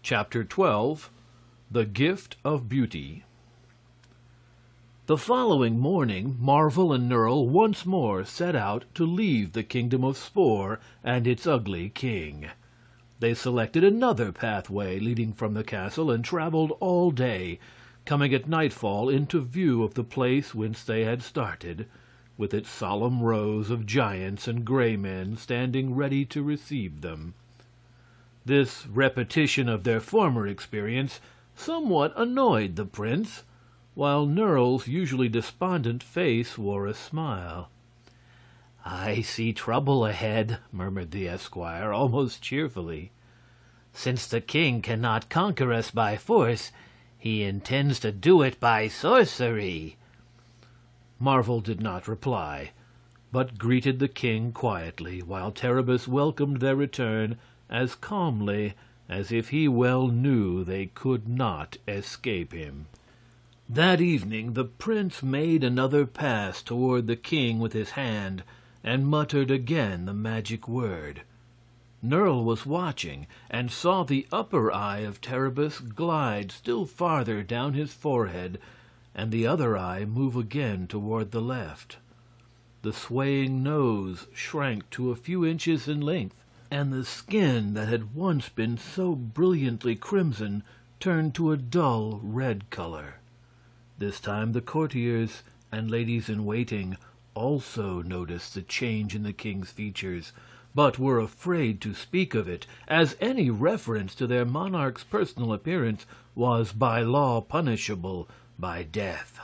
Chapter 12. The Gift of Beauty. The following morning, Marvel and Nerl once more set out to leave the kingdom of Spore and its ugly king. They selected another pathway leading from the castle and traveled all day, coming at nightfall into view of the place whence they had started, with its solemn rows of giants and gray men standing ready to receive them. This repetition of their former experience somewhat annoyed the prince, while Nerl's usually despondent face wore a smile. "I see trouble ahead," murmured the esquire, almost cheerfully. "Since the king cannot conquer us by force, he intends to do it by sorcery." Marvel did not reply, but greeted the king quietly, while Terribus welcomed their return as calmly as if he well knew they could not escape him. That evening the prince made another pass toward the king with his hand and muttered again the magic word. Nerl was watching and saw the upper eye of Terribus glide still farther down his forehead and the other eye move again toward the left. The swaying nose shrank to a few inches in length, and the skin that had once been so brilliantly crimson turned to a dull red color. This time the courtiers and ladies-in-waiting also noticed the change in the king's features, but were afraid to speak of it, as any reference to their monarch's personal appearance was by law punishable by death.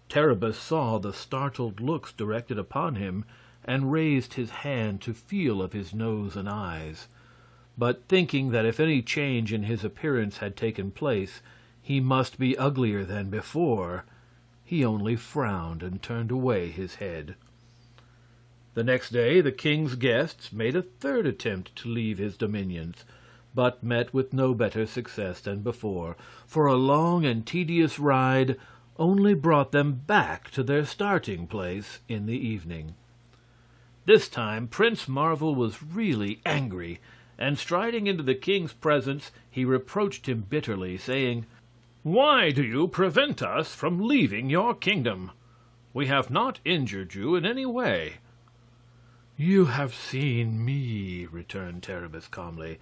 Terribus saw the startled looks directed upon him and raised his hand to feel of his nose and eyes, but thinking that if any change in his appearance had taken place he must be uglier than before, he only frowned and turned away his head. The next day the king's guests made a third attempt to leave his dominions, but met with no better success than before, for a long and tedious ride only brought them back to their starting place in the evening. This time Prince Marvel was really angry, and striding into the king's presence he reproached him bitterly, saying, "Why do you prevent us from leaving your kingdom? We have not injured you in any way." "You have seen me," returned Terribus calmly,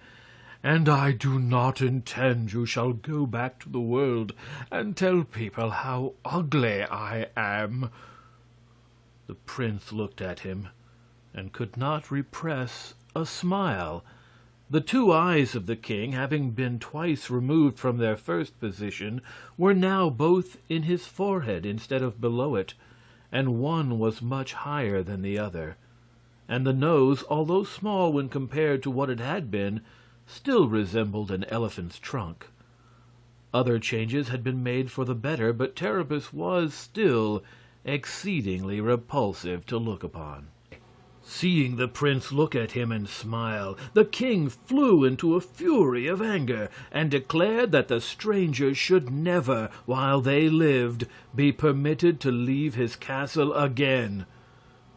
"and I do not intend you shall go back to the world and tell people how ugly I am." The prince looked at him and could not repress a smile. The two eyes of the king, having been twice removed from their first position, were now both in his forehead instead of below it, and one was much higher than the other. And the nose, although small when compared to what it had been, still resembled an elephant's trunk. Other changes had been made for the better, but Terribus was still exceedingly repulsive to look upon. Seeing the prince look at him and smile, the king flew into a fury of anger and declared that the stranger should never, while they lived, be permitted to leave his castle again.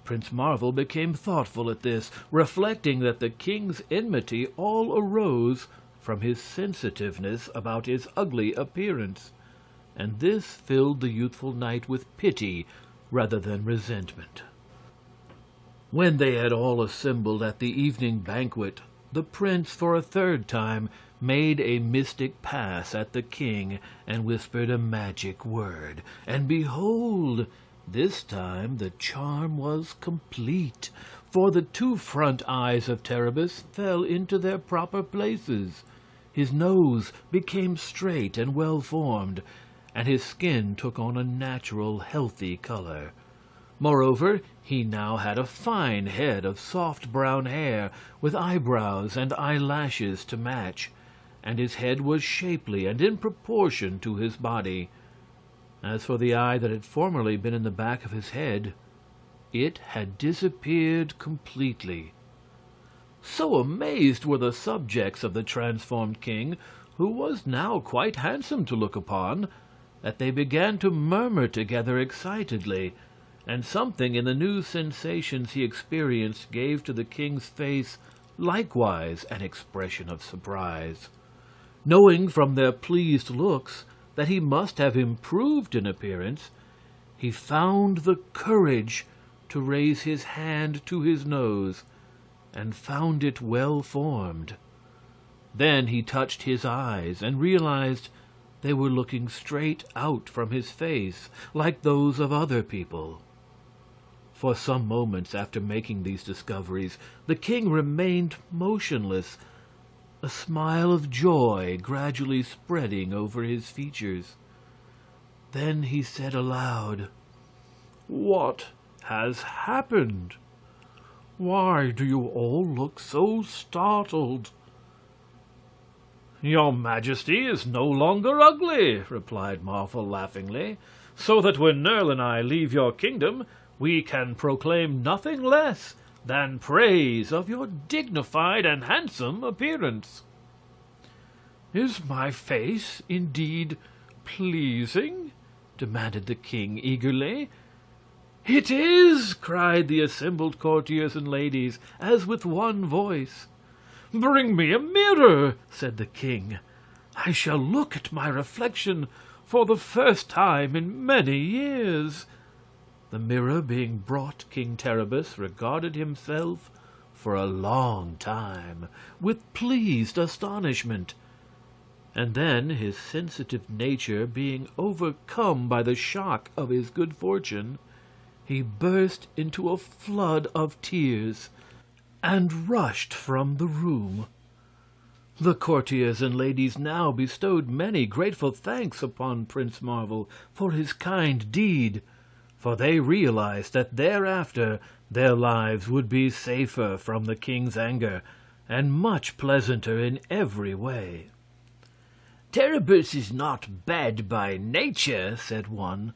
Prince Marvel became thoughtful at this, reflecting that the king's enmity all arose from his sensitiveness about his ugly appearance, and this filled the youthful knight with pity rather than resentment. When they had all assembled at the evening banquet, the prince for a third time made a mystic pass at the king and whispered a magic word, and behold, this time the charm was complete, for the two front eyes of Terribus fell into their proper places. His nose became straight and well-formed, and his skin took on a natural, healthy color. Moreover, he now had a fine head of soft brown hair, with eyebrows and eyelashes to match, and his head was shapely and in proportion to his body. As for the eye that had formerly been in the back of his head, it had disappeared completely. So amazed were the subjects of the transformed king, who was now quite handsome to look upon, that they began to murmur together excitedly, and something in the new sensations he experienced gave to the king's face likewise an expression of surprise. Knowing from their pleased looks that he must have improved in appearance, he found the courage to raise his hand to his nose, and found it well formed. Then he touched his eyes and realized they were looking straight out from his face, like those of other people. For some moments after making these discoveries, the king remained motionless, a smile of joy gradually spreading over his features. Then he said aloud, "What has happened? Why do you all look so startled?" "Your Majesty is no longer ugly," replied Marvel laughingly, "so that when Nerle and I leave your kingdom, we can proclaim nothing less than praise of your dignified and handsome appearance." "Is my face indeed pleasing?" demanded the king eagerly. "It is!" cried the assembled courtiers and ladies, as with one voice. "Bring me a mirror," said the king. "I shall look at my reflection for the first time in many years." The mirror being brought, King Terribus regarded himself for a long time with pleased astonishment, and then, his sensitive nature being overcome by the shock of his good fortune, he burst into a flood of tears and rushed from the room. The courtiers and ladies now bestowed many grateful thanks upon Prince Marvel for his kind deed, for they realized that thereafter their lives would be safer from the king's anger and much pleasanter in every way. "Terribus is not bad by nature," said one,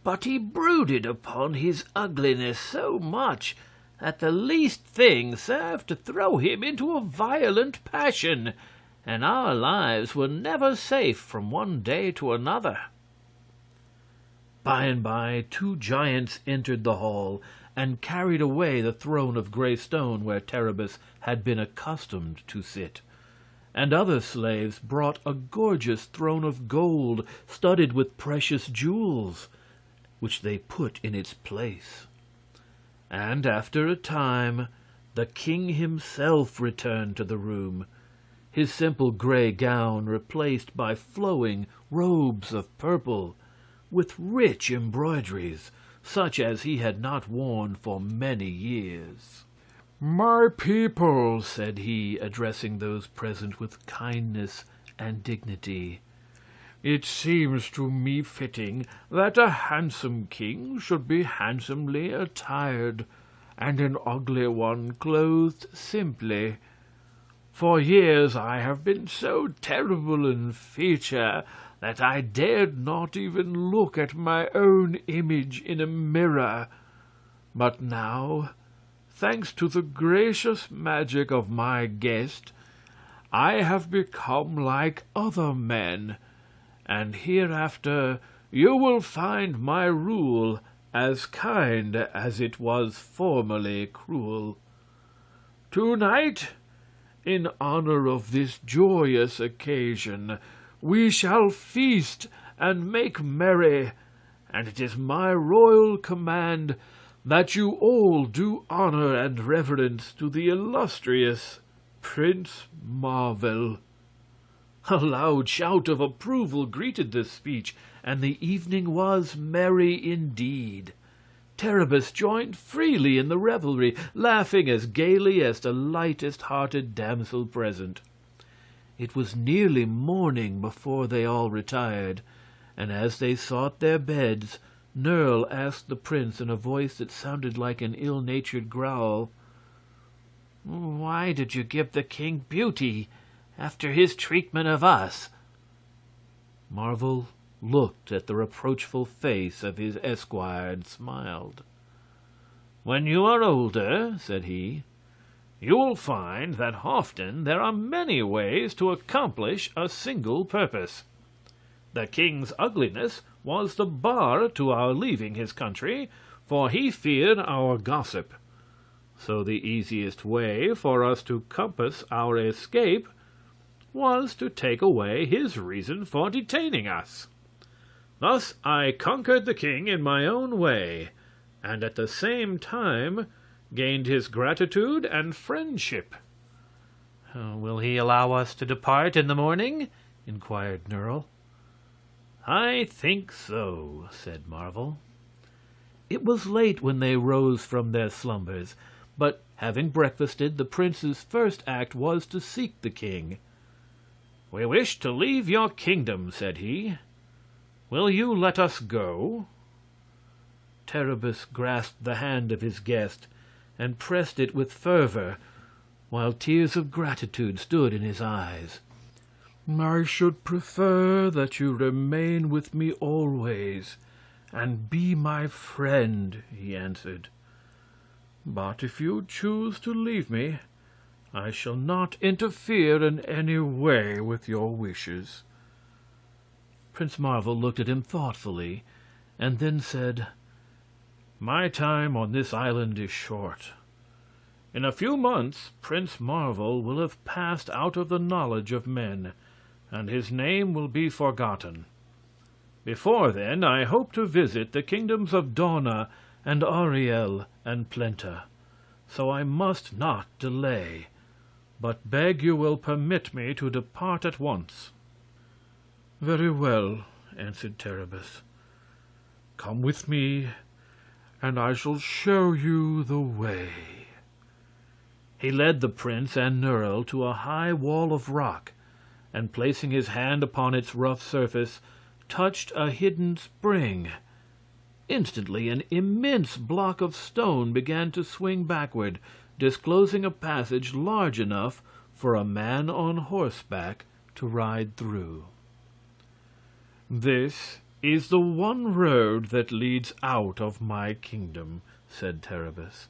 "but he brooded upon his ugliness so much that the least thing served to throw him into a violent passion, and our lives were never safe from one day to another." By and by, two giants entered the hall and carried away the throne of gray stone where Terribus had been accustomed to sit, and other slaves brought a gorgeous throne of gold studded with precious jewels, which they put in its place. And after a time the king himself returned to the room, his simple gray gown replaced by flowing robes of purple, with rich embroideries, such as he had not worn for many years. "My people," said he, addressing those present with kindness and dignity, "it seems to me fitting that a handsome king should be handsomely attired, and an ugly one clothed simply. For years I have been so terrible in feature that I dared not even look at my own image in a mirror. But now, thanks to the gracious magic of my guest, I have become like other men, and hereafter you will find my rule as kind as it was formerly cruel. Tonight, in honor of this joyous occasion, we shall feast and make merry, and it is my royal command that you all do honor and reverence to the illustrious Prince Marvel." A loud shout of approval greeted this speech, and the evening was merry indeed. Terribus joined freely in the revelry, laughing as gaily as the lightest-hearted damsel present. It was nearly morning before they all retired, and as they sought their beds, Nerle asked the prince in a voice that sounded like an ill-natured growl, "Why did you give the king beauty after his treatment of us?" Marvel looked at the reproachful face of his esquire and smiled. "When you are older," said he, "you will find that often there are many ways to accomplish a single purpose. The king's ugliness was the bar to our leaving his country, for he feared our gossip. So the easiest way for us to compass our escape was to take away his reason for detaining us. Thus I conquered the king in my own way, and at the same time gained his gratitude and friendship." "Will he allow us to depart in the morning?" inquired Nerle. "I think so," said Marvel. It was late when they rose from their slumbers, but having breakfasted, the prince's first act was to seek the king. "We wish to leave your kingdom," said he. "Will you let us go?" Terribus grasped the hand of his guest and pressed it with fervor, while tears of gratitude stood in his eyes. "I should prefer that you remain with me always and be my friend," he answered. "But if you choose to leave me, I shall not interfere in any way with your wishes." Prince Marvel looked at him thoughtfully, and then said, "My time on this island is short. In a few months Prince Marvel will have passed out of the knowledge of men, and his name will be forgotten. Before then I hope to visit the kingdoms of Donna and Ariel and Plenta, so I must not delay, but beg you will permit me to depart at once." "Very well," answered Terribus. "Come with me, and I shall show you the way." He led the prince and Nerle to a high wall of rock, and placing his hand upon its rough surface, touched a hidden spring. Instantly an immense block of stone began to swing backward, disclosing a passage large enough for a man on horseback to ride through. "This is the one road that leads out of my kingdom," said Terribus.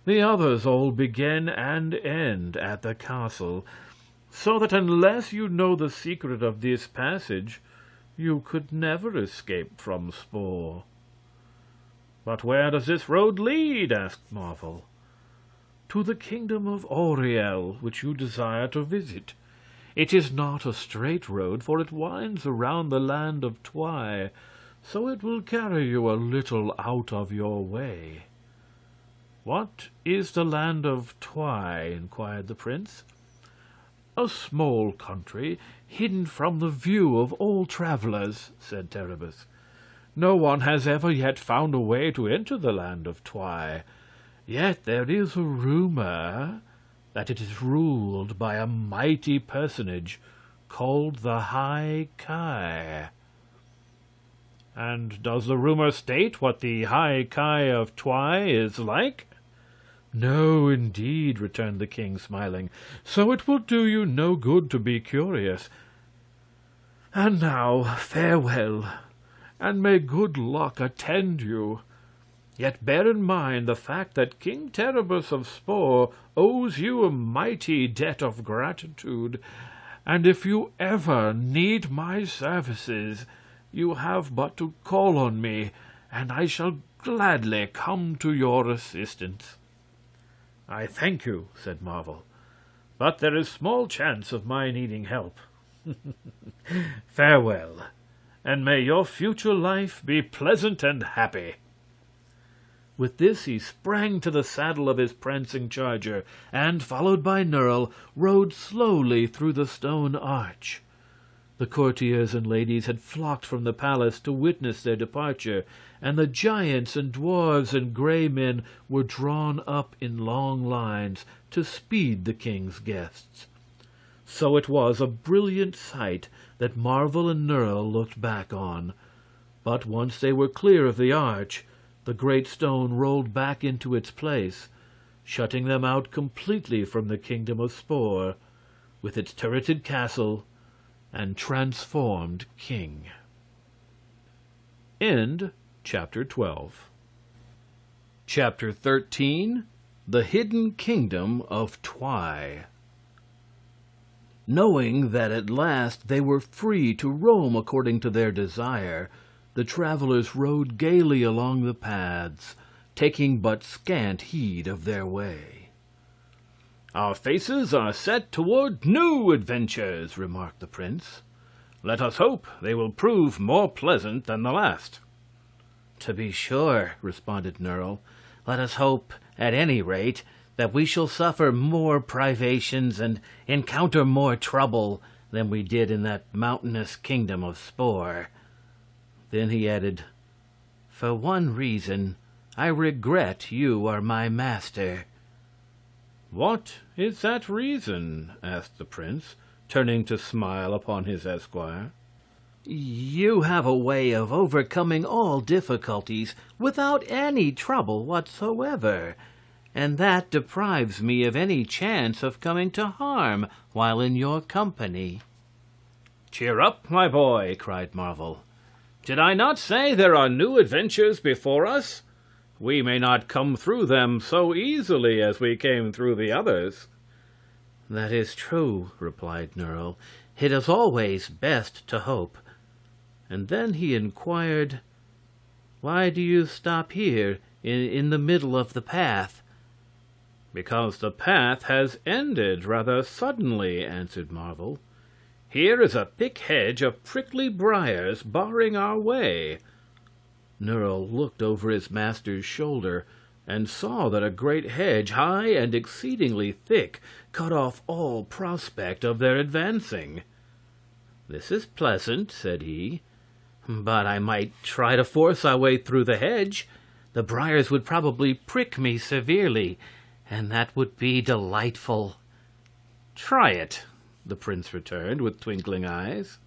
"The others all begin and end at the castle, so that unless you know the secret of this passage, you could never escape from Spore." "But where does this road lead?" asked Marvel. "To the kingdom of Auriel, which you desire to visit. It is not a straight road, for it winds around the land of Twi, so it will carry you a little out of your way." "What is the land of Twi?" inquired the prince. "A small country, hidden from the view of all travelers," said Terribus. "No one has ever yet found a way to enter the land of Twi. Yet there is a rumor that it is ruled by a mighty personage called the High Ki." "And does the rumor state what the High Ki of Twi is like?" "No, indeed," returned the king, smiling. "So it will do you no good to be curious. And now, farewell, and may good luck attend you. Yet bear in mind the fact that King Terribus of Spore owes you a mighty debt of gratitude, and if you ever need my services, you have but to call on me, and I shall gladly come to your assistance." "I thank you," said Marvel, "but there is small chance of my needing help. Farewell, and may your future life be pleasant and happy." With this he sprang to the saddle of his prancing charger, and, followed by Nerle, rode slowly through the stone arch. The courtiers and ladies had flocked from the palace to witness their departure, and the giants and dwarves and gray men were drawn up in long lines to speed the king's guests. So it was a brilliant sight that Marvel and Nerle looked back on. But once they were clear of the arch, the great stone rolled back into its place, shutting them out completely from the kingdom of Spore, with its turreted castle and transformed king. End Chapter 12. Chapter 13. The Hidden Kingdom of Twi. Knowing that at last they were free to roam according to their desire, the travelers rode gaily along the paths, taking but scant heed of their way. Our faces are set toward new adventures, remarked the prince. Let us hope they will prove more pleasant than the last. To be sure, responded Nerle. Let us hope, at any rate, that we shall suffer more privations and encounter more trouble than we did in that mountainous kingdom of Spore. Then he added, For one reason, I regret you are my master. What is that reason? Asked the prince, turning to smile upon his esquire. You have a way of overcoming all difficulties without any trouble whatsoever, and that deprives me of any chance of coming to harm while in your company. Cheer up, my boy, cried Marvel. Did I not say there are new adventures before us? We may not come through them so easily as we came through the others. That is true, replied Nerle. It is always best to hope. And then he inquired, Why do you stop here in the middle of the path? Because the path has ended rather suddenly, answered Marvel. Here is a thick hedge of prickly briars barring our way. Nerle looked over his master's shoulder and saw that a great hedge, high and exceedingly thick, cut off all prospect of their advancing. This is pleasant, said he, but I might try to force our way through the hedge. The briars would probably prick me severely, and that would be delightful. Try it, the prince returned with twinkling eyes.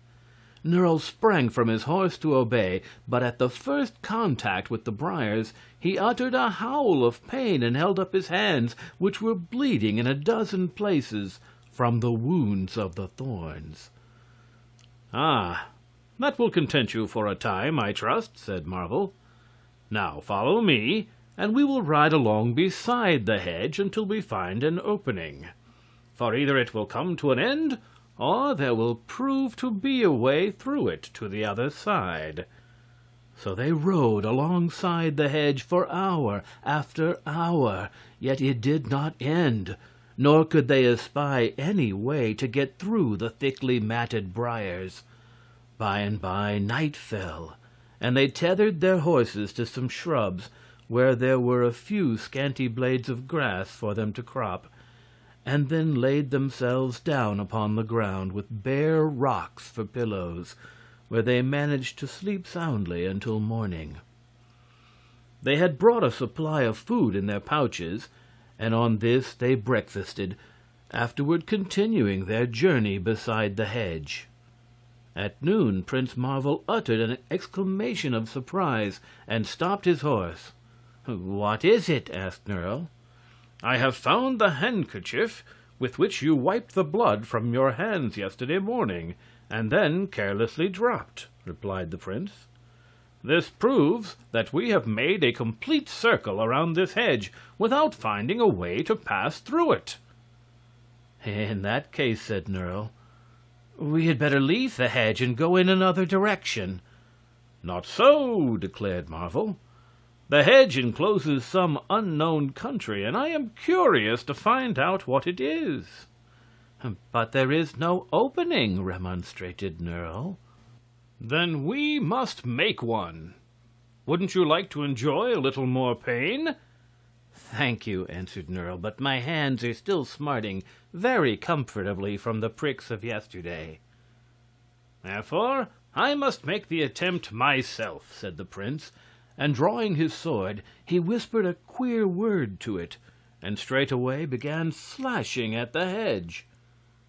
Nerle sprang from his horse to obey, but at the first contact with the briars he uttered a howl of pain and held up his hands, which were bleeding in a dozen places from the wounds of the thorns. Ah, that will content you for a time, I trust, said Marvel. Now follow me, and we will ride along beside the hedge until we find an opening. For either it will come to an end, or there will prove to be a way through it to the other side. So they rode alongside the hedge for hour after hour, yet it did not end, nor could they espy any way to get through the thickly matted briars. By and by night fell, and they tethered their horses to some shrubs where there were a few scanty blades of grass for them to crop, and then laid themselves down upon the ground with bare rocks for pillows, where they managed to sleep soundly until morning. They had brought a supply of food in their pouches, and on this they breakfasted, afterward continuing their journey beside the hedge. At noon Prince Marvel uttered an exclamation of surprise and stopped his horse. "What is it?" asked Nerle. "I have found the handkerchief with which you wiped the blood from your hands yesterday morning, and then carelessly dropped," replied the prince. "This proves that we have made a complete circle around this hedge without finding a way to pass through it." "In that case," said Nerle, "we had better leave the hedge and go in another direction." "Not so," declared Marvel. "The hedge encloses some unknown country, and I am curious to find out what it is." "But there is no opening," remonstrated Nerle. "Then we must make one. Wouldn't you like to enjoy a little more pain?" "Thank you," answered Nerle, "but my hands are still smarting very comfortably from the pricks of yesterday." "Therefore I must make the attempt myself," said the prince, and drawing his sword he whispered a queer word to it, and straightway began slashing at the hedge.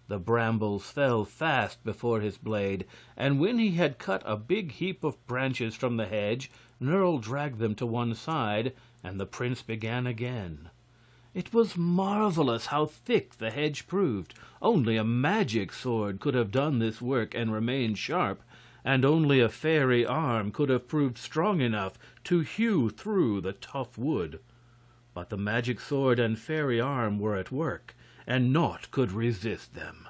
The brambles fell fast before his blade, and when he had cut a big heap of branches from the hedge, Nerle dragged them to one side, and the prince began again. It was marvelous how thick the hedge proved. Only a magic sword could have done this work and remained sharp, and only a fairy arm could have proved strong enough to hew through the tough wood. But the magic sword and fairy arm were at work, and naught could resist them.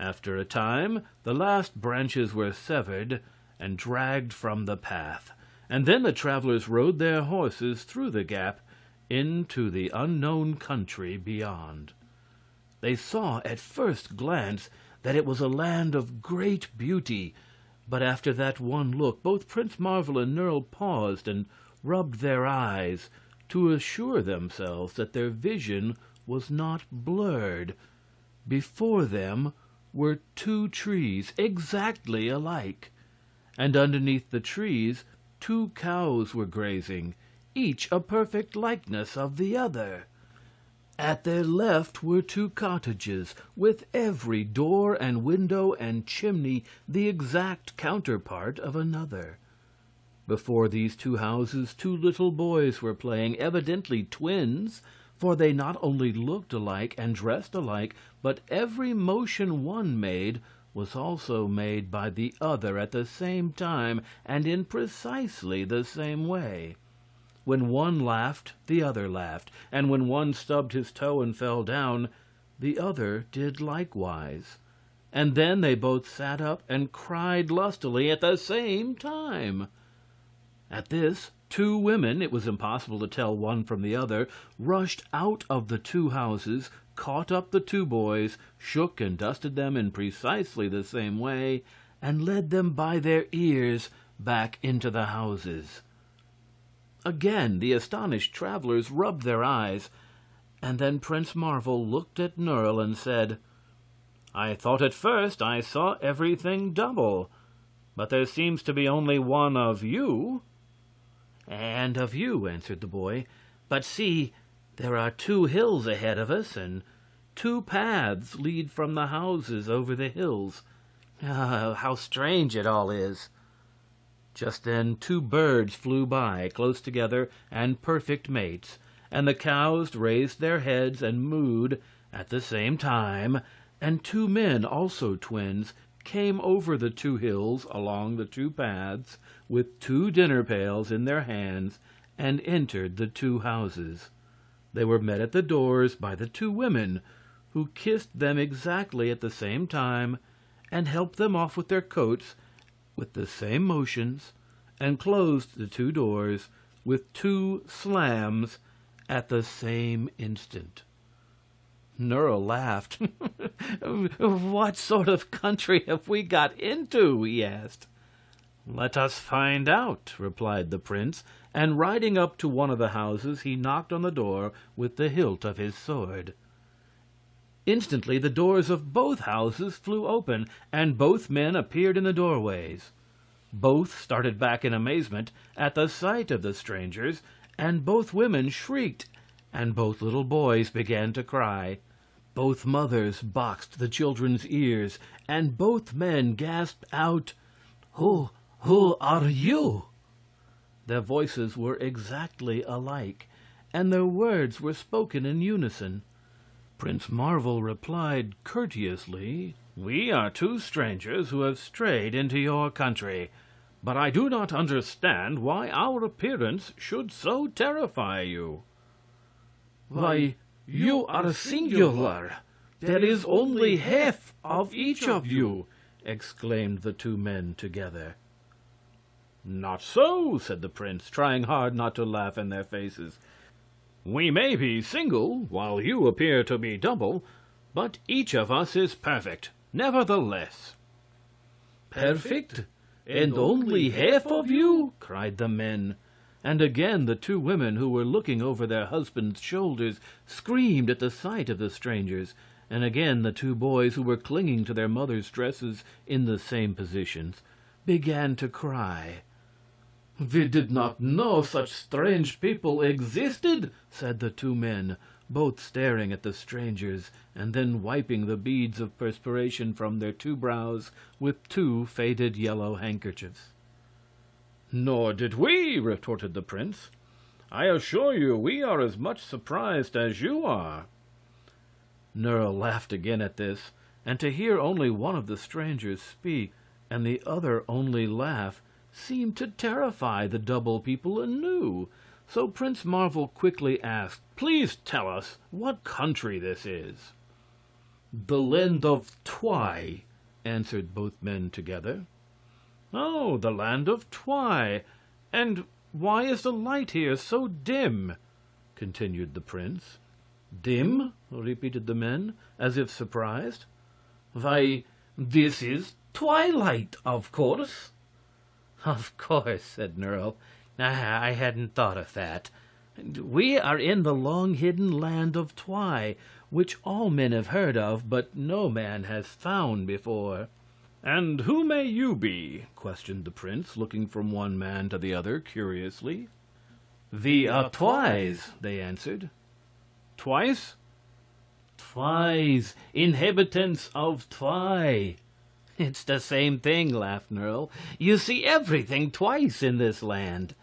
After a time the last branches were severed and dragged from the path, and then the travelers rode their horses through the gap into the unknown country beyond. They saw at first glance that it was a land of great beauty, but after that one look both Prince Marvel and Nerle paused and rubbed their eyes to assure themselves that their vision was not blurred. Before them were two trees exactly alike, and underneath the trees 2 cows were grazing, each a perfect likeness of the other. At their left were 2 cottages, with every door and window and chimney the exact counterpart of another. Before these 2 houses 2 little boys were playing, evidently twins, for they not only looked alike and dressed alike, but every motion one made was also made by the other at the same time and in precisely the same way. When one laughed, the other laughed, and when one stubbed his toe and fell down, the other did likewise. And then they both sat up and cried lustily at the same time. At this, 2 women, it was impossible to tell one from the other, rushed out of the 2 houses, caught up the 2 boys, shook and dusted them in precisely the same way, and led them by their ears back into the houses. Again the astonished travelers rubbed their eyes, and then Prince Marvel looked at Nerle and said, "I thought at first I saw everything double, but there seems to be only one of you." "And of you," answered the boy. "But see, there are 2 hills ahead of us, and 2 paths lead from the houses over the hills. How strange it all is!" Just then 2 birds flew by, close together and perfect mates, and the cows raised their heads and mooed at the same time, and 2 men, also twins, came over the 2 hills along the 2 paths with 2 dinner pails in their hands and entered the 2 houses. They were met at the doors by the 2 women, who kissed them exactly at the same time and helped them off with their coats with the same motions, and closed the 2 doors with 2 slams at the same instant. Nerle laughed. "What sort of country have we got into?" he asked. "Let us find out," replied the prince, and riding up to one of the houses he knocked on the door with the hilt of his sword. Instantly the doors of both houses flew open, and both men appeared in the doorways. Both started back in amazement at the sight of the strangers, and both women shrieked, and both little boys began to cry. Both mothers boxed the children's ears, and both men gasped out, Who are you?" Their voices were exactly alike, and their words were spoken in unison. Prince Marvel replied courteously, "We are 2 strangers who have strayed into your country, but I do not understand why our appearance should so terrify you." "Why, you are singular. There is only half of each of you," exclaimed the 2 men together. "Not so," said the prince, trying hard not to laugh in their faces. "We may be single, while you appear to be double, but each of us is perfect, nevertheless." "Perfect? And only half of you?" cried the men. And again the 2 women, who were looking over their husbands' shoulders, screamed at the sight of the strangers, and again the 2 boys, who were clinging to their mothers' dresses in the same positions, began to cry. "We did not know such strange people existed," said the 2 men, both staring at the strangers and then wiping the beads of perspiration from their 2 brows with 2 faded yellow handkerchiefs. "Nor did we," retorted the prince. "I assure you we are as much surprised as you are." Nerle laughed again at this, and to hear only one of the strangers speak and the other only laugh seemed to terrify the double people anew. So Prince Marvel quickly asked, "Please tell us what country this is." "The land of Twi," answered both men together. "Oh, the land of Twi. And why is the light here so dim?" continued the prince. Dim? Repeated the men, as if surprised. Why, this is twilight, of course. Of course, said Nerle. I hadn't thought of that. We are in the long-hidden land of Twi, which all men have heard of, but no man has found before. And who may you be? Questioned the prince, looking from one man to the other curiously. We are Twis, they answered. Twice? Twis, inhabitants of Twi. It's the same thing, laughed Nerle. You see everything twice in this land.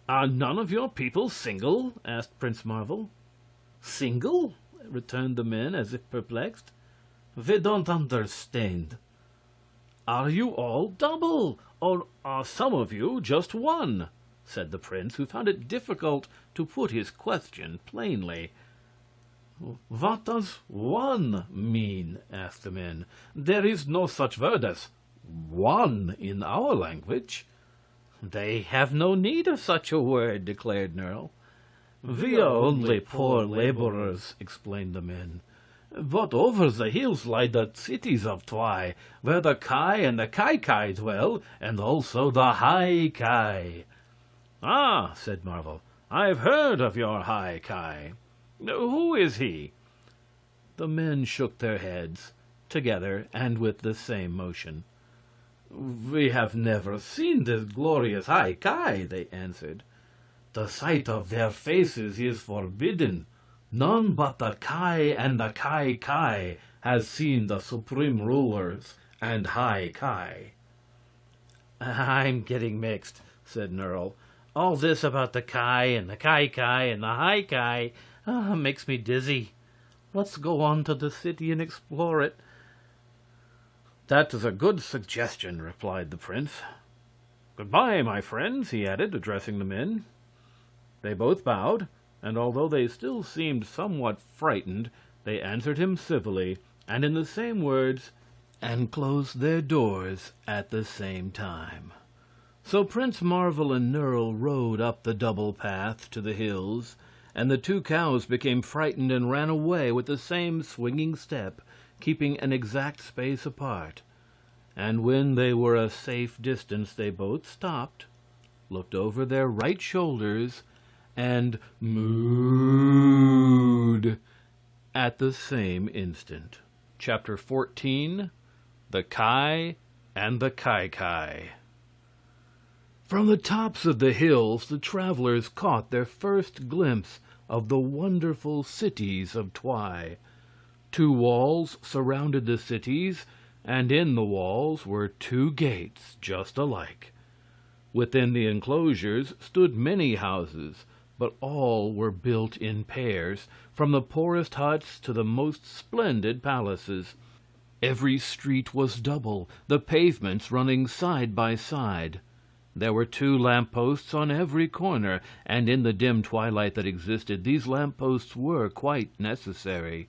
Are none of your people single? Asked Prince Marvel. Single? Returned the men, as if perplexed. We don't understand. Are you all double, or are some of you just one? Said the prince, who found it difficult to put his question plainly. What does one mean? Asked the men. There is no such word as one in our language. They have no need of such a word, declared Nerle. We are only poor laborers, explained the men. But over the hills lie the cities of Twi, where the Ki and the Ki dwell, and also the High Ki. Ah, said Marvel, I've heard of your High Ki. Who is he? The men shook their heads, together and with the same motion. We have never seen this glorious High Ki, they answered. The sight of their faces is forbidden. None but the Ki and the Ki has seen the supreme rulers and High Ki. I'm getting mixed, said Nerle. All this about the Ki and the Ki and the High Ki makes me dizzy. Let's go on to the city and explore it. That is a good suggestion, replied the prince. Goodbye, my friends, he added, addressing the men. They both bowed, and although they still seemed somewhat frightened, they answered him civilly and in the same words, and closed their doors at the same time. So Prince Marvel and Nerle rode up the double path to the hills, and the two cows became frightened and ran away with the same swinging step, keeping an exact space apart. And when they were a safe distance, they both stopped, looked over their right shoulders, and mooed at the same instant. Chapter 14: The Ki and the Ki. From the tops of the hills, the travelers caught their first glimpse of the wonderful cities of Twi. Two walls surrounded the cities, and in the walls were two gates just alike. Within the enclosures stood many houses, but all were built in pairs, from the poorest huts to the most splendid palaces. Every street was double, the pavements running side by side. There were 2 lampposts on every corner, and in the dim twilight that existed, these lampposts were quite necessary.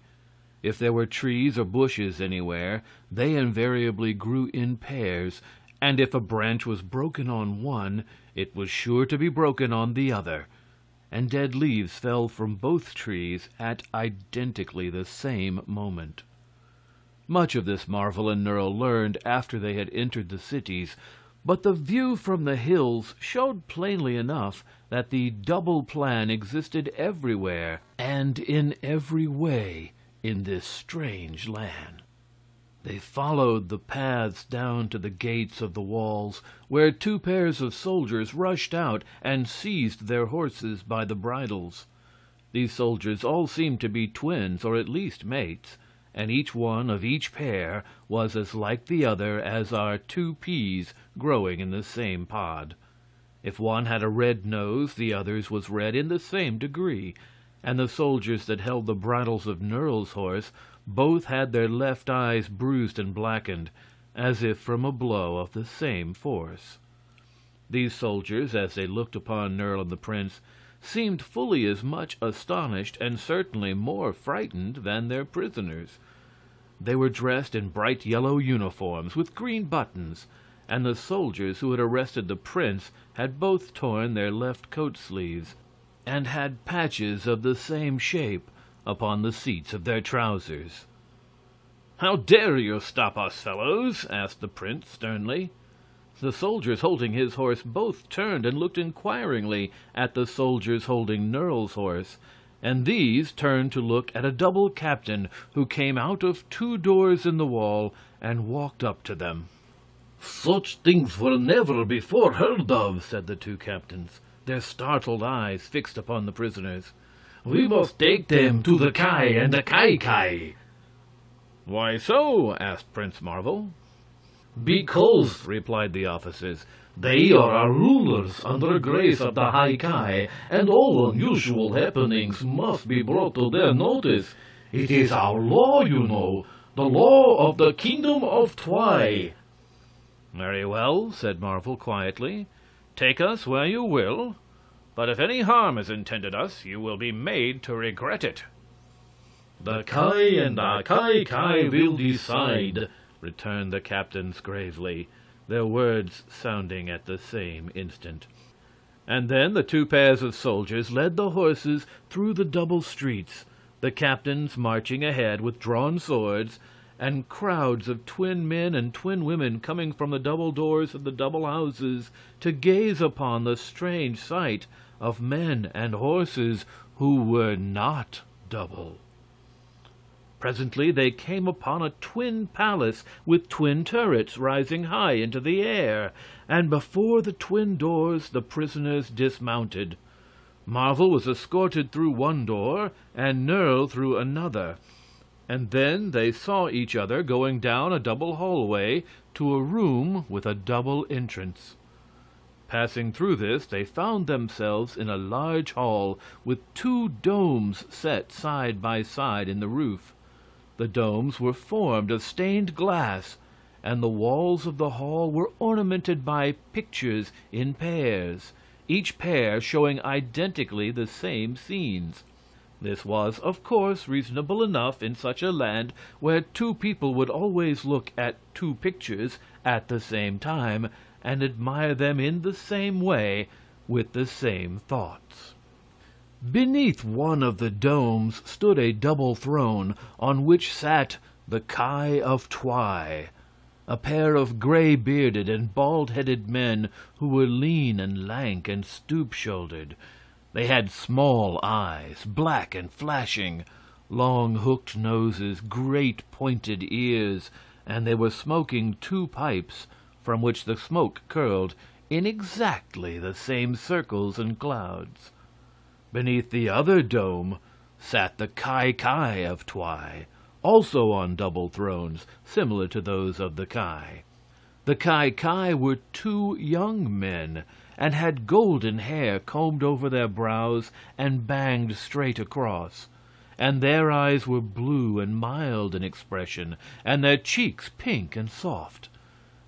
If there were trees or bushes anywhere, they invariably grew in pairs, and if a branch was broken on one, it was sure to be broken on the other, and dead leaves fell from both trees at identically the same moment. Much of this Marvel and Nerle learned after they had entered the cities, but the view from the hills showed plainly enough that the double plan existed everywhere and in every way in this strange land. They followed the paths down to the gates of the walls, where 2 pairs of soldiers rushed out and seized their horses by the bridles. These soldiers all seemed to be twins, or at least mates, and each one of each pair was as like the other as are 2 peas growing in the same pod. If one had a red nose, the other's was red in the same degree, and the soldiers that held the bridles of Nerle's horse both had their left eyes bruised and blackened, as if from a blow of the same force. These soldiers, as they looked upon Nerle and the prince, seemed fully as much astonished and certainly more frightened than their prisoners. They were dressed in bright yellow uniforms with green buttons, and the soldiers who had arrested the prince had both torn their left coat sleeves and had patches of the same shape, upon the seats of their trousers. "How dare you stop us, fellows?" asked the prince sternly. The soldiers holding his horse both turned and looked inquiringly at the soldiers holding Nerl's horse, and these turned to look at a double captain who came out of 2 doors in the wall and walked up to them. "Such things were never before heard of," said the 2 captains, their startled eyes fixed upon the prisoners. "We must take them to the Kai and the Kai." "Why so?" asked Prince Marvel. "Because," replied the officers, "they are our rulers under grace of the High Kai, and all unusual happenings must be brought to their notice. It is our law, you know, the law of the Kingdom of Twi." "Very well," said Marvel quietly. "Take us where you will, but if any harm is intended us, you will be made to regret it." "The Kai and the Kai will decide," returned the captains gravely, their words sounding at the same instant. And then the 2 pairs of soldiers led the horses through the double streets, the captains marching ahead with drawn swords, and crowds of twin men and twin women coming from the double doors of the double houses to gaze upon the strange sight of men and horses who were not double. Presently they came upon a twin palace with twin turrets rising high into the air, and before the twin doors the prisoners dismounted. Marvel was escorted through one door and Nerl through another, and then they saw each other going down a double hallway to a room with a double entrance. Passing through this, they found themselves in a large hall with 2 domes set side by side in the roof. The domes were formed of stained glass, and the walls of the hall were ornamented by pictures in pairs, each pair showing identically the same scenes. This was, of course, reasonable enough in such a land where 2 people would always look at 2 pictures at the same time and admire them in the same way with the same thoughts. Beneath one of the domes stood a double throne on which sat the Kai of Twi, a pair of gray-bearded and bald-headed men who were lean and lank and stoop-shouldered. They had small eyes, black and flashing, long hooked noses, great pointed ears, and they were smoking 2 pipes from which the smoke curled in exactly the same circles and clouds. Beneath the other dome sat the Kai of Twi, also on double thrones, similar to those of the Kai. The Kai were 2 young men, and had golden hair combed over their brows and banged straight across, and their eyes were blue and mild in expression, and their cheeks pink and soft.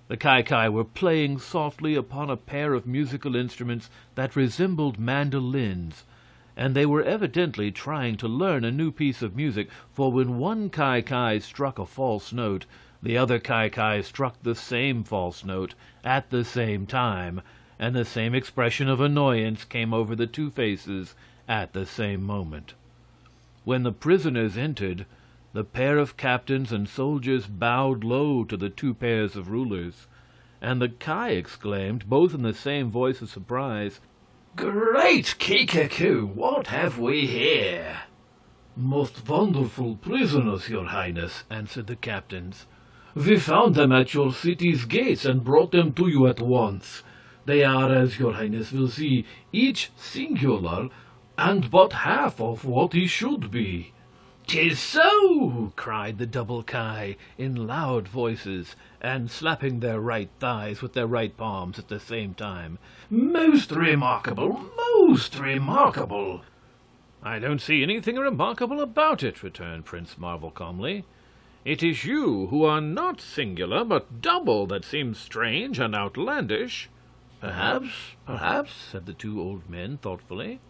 The Kai were playing softly upon a pair of musical instruments that resembled mandolins, and they were evidently trying to learn a new piece of music, for when one Kai struck a false note, the other Kai struck the same false note at the same time, and the same expression of annoyance came over the 2 faces at the same moment. When the prisoners entered, the pair of captains and soldiers bowed low to the 2 pairs of rulers, and the Kai exclaimed, both in the same voice of surprise, "Great Kikaku, what have we here?" "Most wonderful prisoners, your highness," answered the captains. "We found them at your city's gates and brought them to you at once. They are, as your highness will see, each singular, and but half of what he should be." "'Tis so!" cried the double Kai in loud voices, and slapping their right thighs with their right palms at the same time. "Most remarkable, most remarkable!" "I don't see anything remarkable about it," returned Prince Marvel calmly. "It is you who are not singular, but double, that seems strange and outlandish." Perhaps, said the 2 old men thoughtfully.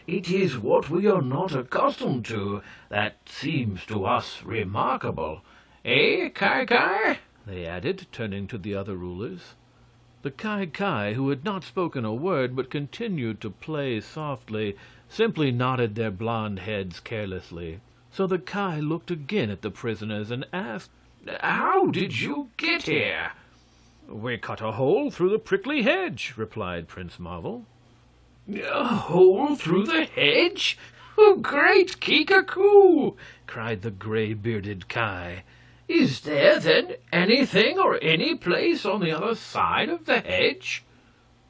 "It is what we are not accustomed to that seems to us remarkable. Eh, Kai?" they added, turning to the other rulers. The Kai, who had not spoken a word but continued to play softly, simply nodded their blond heads carelessly. So the Ki looked again at the prisoners and asked, "How did you get here?" "We cut a hole through the prickly hedge," replied Prince Marvel. "A hole through the hedge? Oh, great Kikaku!" cried the gray-bearded Ki. "Is there, then, anything or any place on the other side of the hedge?"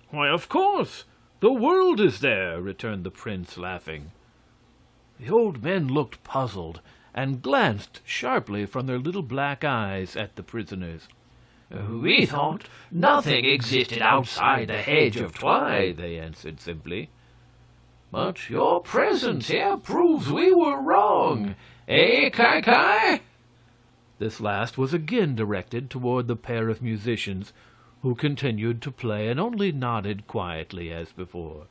"Why, of course. The world is there," returned the prince, laughing. The old men looked puzzled and glanced sharply from their little black eyes at the prisoners. "We thought nothing existed outside the hedge of Twi," they answered simply. "But your presence here proves we were wrong, eh, Kai?" This last was again directed toward the pair of musicians, who continued to play and only nodded quietly as before.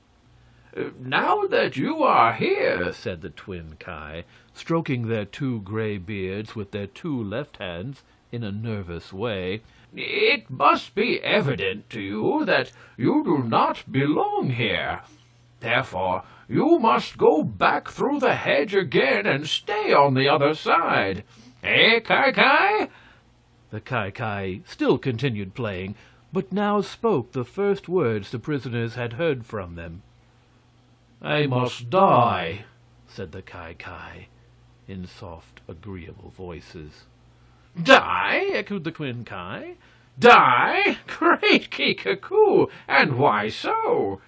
"Now that you are here," said the twin Ki, stroking their two gray beards with their two left hands in a nervous way, "it must be evident to you that you do not belong here. Therefore, you must go back through the hedge again and stay on the other side. Eh, Kai?" The Ki still continued playing, but now spoke the first words the prisoners had heard from them. "I must die," said the Ki in soft, agreeable voices. "Die?" echoed the twin Ki. "Die? Great Kikaku! And why so?"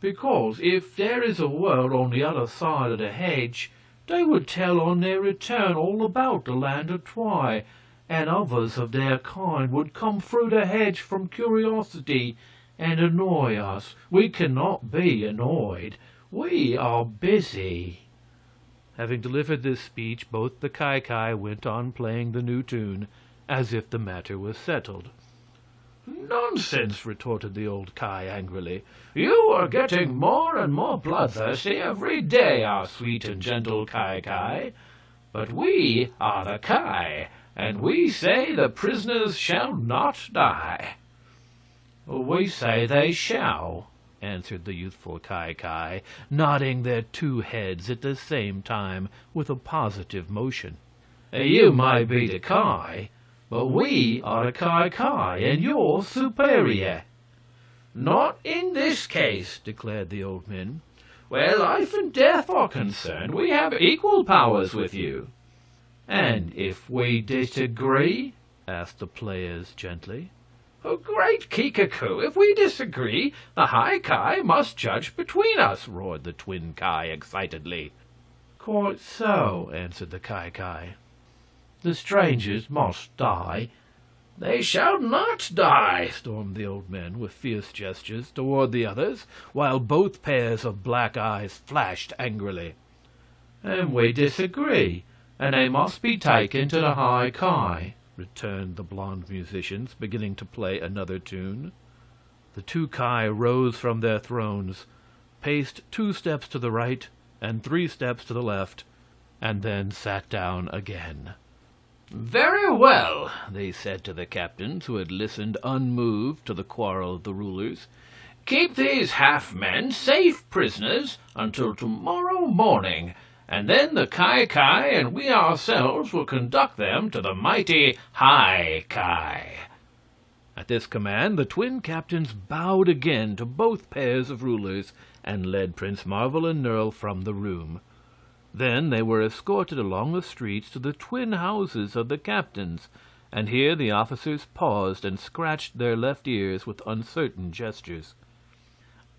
"Because if there is a world on the other side of the hedge, they would tell on their return all about the land of Twi, and others of their kind would come through the hedge from curiosity and annoy us. We cannot be annoyed. We are busy." Having delivered this speech, both the Ki went on playing the new tune, as if the matter was settled. "Nonsense!" retorted the old Ki angrily. "You are getting more and more bloodthirsty every day, our sweet and gentle Ki. But we are the Ki, and we say the prisoners shall not die." "We say they shall," answered the youthful Ki, nodding their two heads at the same time with a positive motion. "You may be the Ki, but we are the Ki, and you're superior." "Not in this case," declared the old men. "Where life and death are concerned, we have equal powers with you." "And if we disagree?" asked the players gently. "Oh, great Kikaku, if we disagree, the High Ki must judge between us," roared the twin Ki excitedly. "Quite so," answered the Ki. "The strangers must die." "They shall not die!" stormed the old men with fierce gestures toward the others, while both pairs of black eyes flashed angrily. "And we disagree, and they must be taken to the High Ki," returned the blonde musicians, beginning to play another tune. The two Ki rose from their thrones, paced 2 steps to the right and 3 steps to the left, and then sat down again. "Very well," they said to the captains, who had listened unmoved to the quarrel of the rulers. "Keep these half-men safe prisoners until tomorrow morning, and then the Ki and we ourselves will conduct them to the mighty High Ki." At this command, the twin captains bowed again to both pairs of rulers and led Prince Marvel and Nerle from the room. Then they were escorted along the streets to the twin houses of the captains, and here the officers paused and scratched their left ears with uncertain gestures.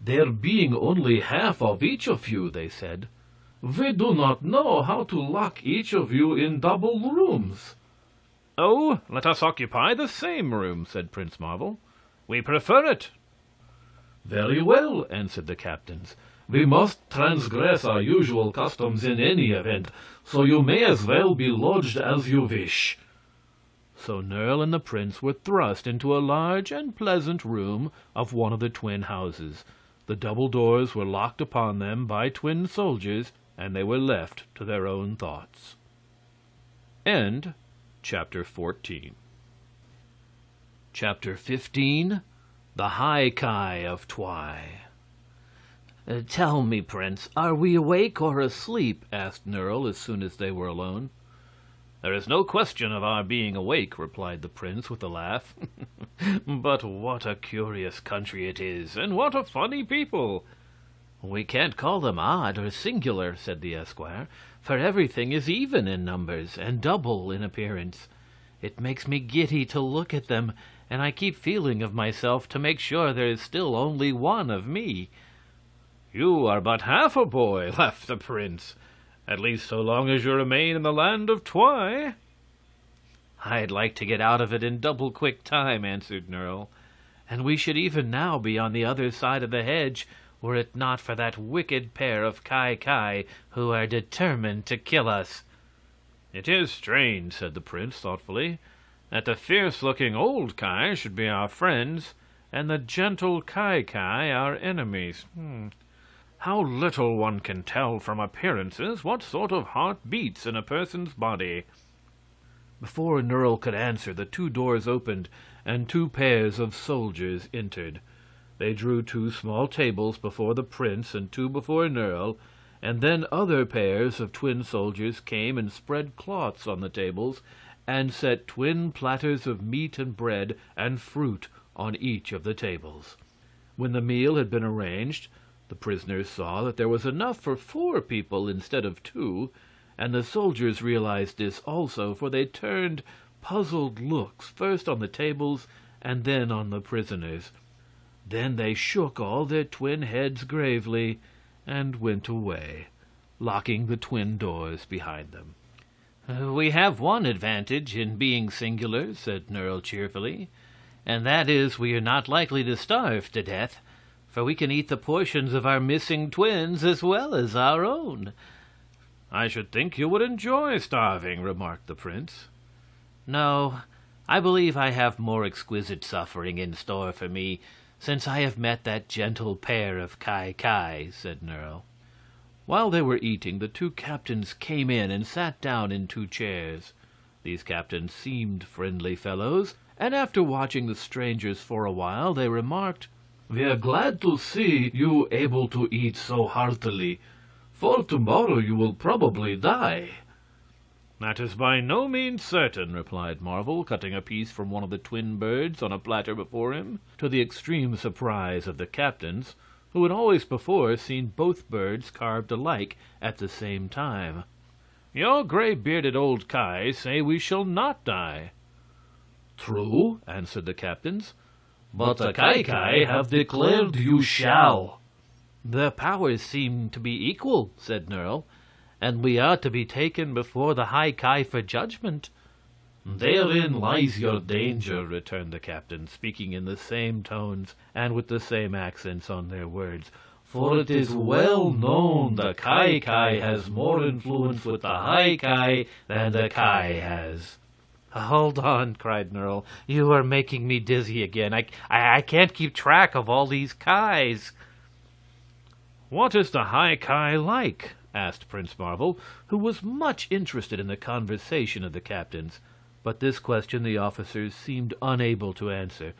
"There being only half of each of you," they said, "we do not know how to lock each of you in double rooms." "Oh, let us occupy the same room," said Prince Marvel. "We prefer it." "Very well," answered the captains. "We must transgress our usual customs in any event, so you may as well be lodged as you wish." So Nerle and the prince were thrust into a large and pleasant room of one of the twin houses. The double doors were locked upon them by twin soldiers, and they were left to their own thoughts. End chapter 14. Chapter 15. The High Ki of Twi. Tell me, Prince, are we awake or asleep? Asked Nerle as soon as they were alone. There is no question of our being awake, replied the prince with a laugh. But what a curious country it is, and what a funny people! We can't call them odd or singular, said the esquire, for everything is even in numbers and double in appearance. It makes me giddy to look at them, and I keep feeling of myself to make sure there is still only one of me. You are but half a boy, laughed the prince. At least so long as you remain in the land of Twi. I'd like to get out of it in double quick time, answered Nerle. And we should even now be on the other side of the hedge, were it not for that wicked pair of Ki who are determined to kill us. It is strange, said the prince thoughtfully, that the fierce-looking old Ki should be our friends, and the gentle Ki our enemies. How little one can tell from appearances what sort of heart beats in a person's body. Before Nerle could answer, the two doors opened, and two pairs of soldiers entered. They drew two small tables before the prince and two before Nerle, and then other pairs of twin soldiers came and spread cloths on the tables and set twin platters of meat and bread and fruit on each of the tables. When the meal had been arranged, the prisoners saw that there was enough for 4 people instead of 2, and the soldiers realized this also, for they turned puzzled looks first on the tables and then on the prisoners. Then they shook all their twin heads gravely and went away, locking the twin doors behind them. We have one advantage in being singular, said Nerle cheerfully, and that is we are not likely to starve to death, for we can eat the portions of our missing twins as well as our own. I should think you would enjoy starving, remarked the prince. No, I believe I have more exquisite suffering in store for me, since I have met that gentle pair of Ki, said Nerle. While they were eating, the 2 captains came in and sat down in 2 chairs. These captains seemed friendly fellows, and after watching the strangers for a while, they remarked, "We are glad to see you able to eat so heartily, for tomorrow you will probably die." "That is by no means certain," replied Marvel, cutting a piece from one of the twin birds on a platter before him, to the extreme surprise of the captains, who had always before seen both birds carved alike at the same time. "Your gray-bearded old Ki say we shall not die." "True," answered the captains, "but the Ki have declared you shall." "Their powers seem to be equal," said Nerle, "and we are to be taken before the High Ki for judgment." "Therein lies your danger," returned the captain, speaking in the same tones and with the same accents on their words. "For it is well known the Ki has more influence with the High Ki than the Ki has." "Hold on," cried Nerle. "You are making me dizzy again. I can't keep track of all these Kis." "What is the High Ki like?" asked Prince Marvel, who was much interested in the conversation of the captains. But this question the officers seemed unable to answer.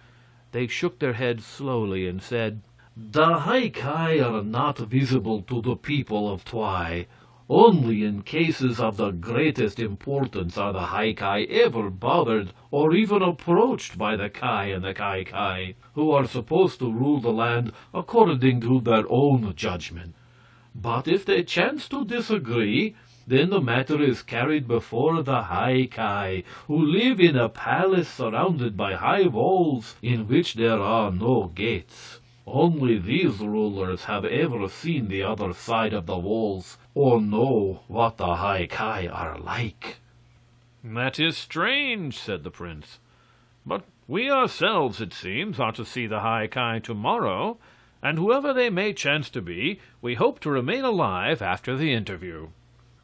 They shook their heads slowly and said, "The High Ki are not visible to the people of Twi. Only in cases of the greatest importance are the High Ki ever bothered or even approached by the Ki and the Ki, who are supposed to rule the land according to their own judgment. But if they chance to disagree, then the matter is carried before the High Ki, who live in a palace surrounded by high walls in which there are no gates. Only these rulers have ever seen the other side of the walls, or know what the High Ki are like." "That is strange," said the prince. "But we ourselves, it seems, are to see the High Ki tomorrow, and whoever they may chance to be, we hope to remain alive after the interview."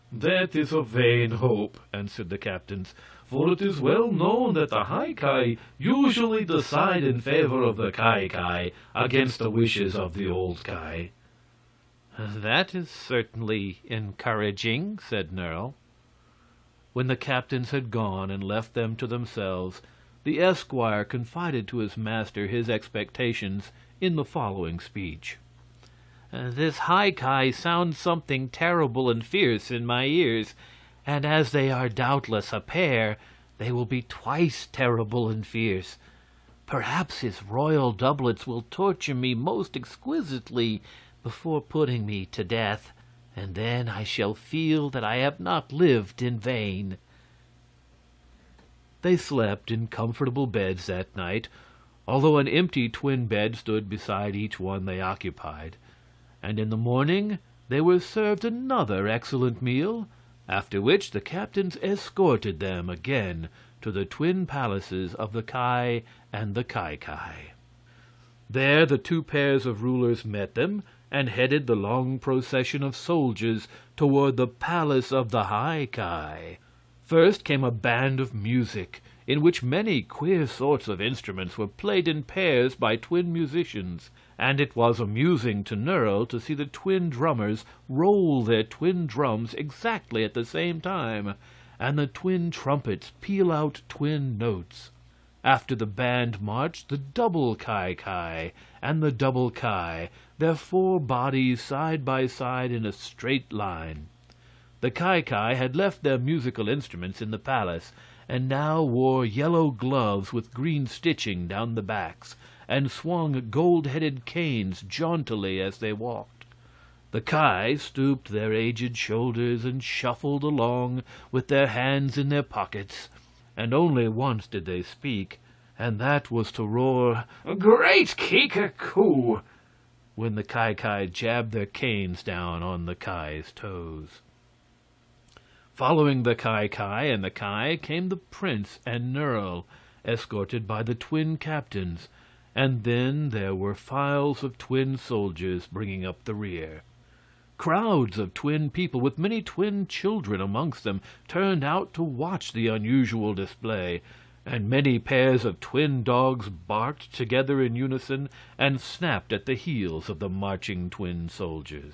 "That is a vain hope," answered the captains, "for it is well known that the High Ki usually decide in favor of the Ki against the wishes of the old Ki." "That is certainly encouraging," said Nerle. When the captains had gone and left them to themselves, the esquire confided to his master his expectations in the following speech. This High-Ki sounds something terrible and fierce in my ears, and as they are doubtless a pair, they will be twice terrible and fierce. Perhaps his royal doublets will torture me most exquisitely before putting me to death, and then I shall feel that I have not lived in vain." They slept in comfortable beds that night, although an empty twin bed stood beside each one they occupied. And in the morning they were served another excellent meal, after which the captains escorted them again to the twin palaces of the Ki and the Ki. There the two pairs of rulers met them and headed the long procession of soldiers toward the palace of the High Ki. First came a band of music, in which many queer sorts of instruments were played in pairs by twin musicians, and it was amusing to Nerle to see the twin drummers roll their twin drums exactly at the same time, and the twin trumpets peal out twin notes. After the band marched the double Ki and the double Ki, their four bodies side by side in a straight line. The Ki had left their musical instruments in the palace, and now wore yellow gloves with green stitching down the backs, and swung gold-headed canes jauntily as they walked. The Ki stooped their aged shoulders and shuffled along with their hands in their pockets, and only once did they speak, and that was to roar, "Great Kika-Koo!" when the Ki jabbed their canes down on the Ki's toes. Following the Ki and the Ki came the prince and Nerle, escorted by the twin captains, and then there were files of twin soldiers bringing up the rear. Crowds of twin people, with many twin children amongst them, turned out to watch the unusual display, and many pairs of twin dogs barked together in unison and snapped at the heels of the marching twin soldiers.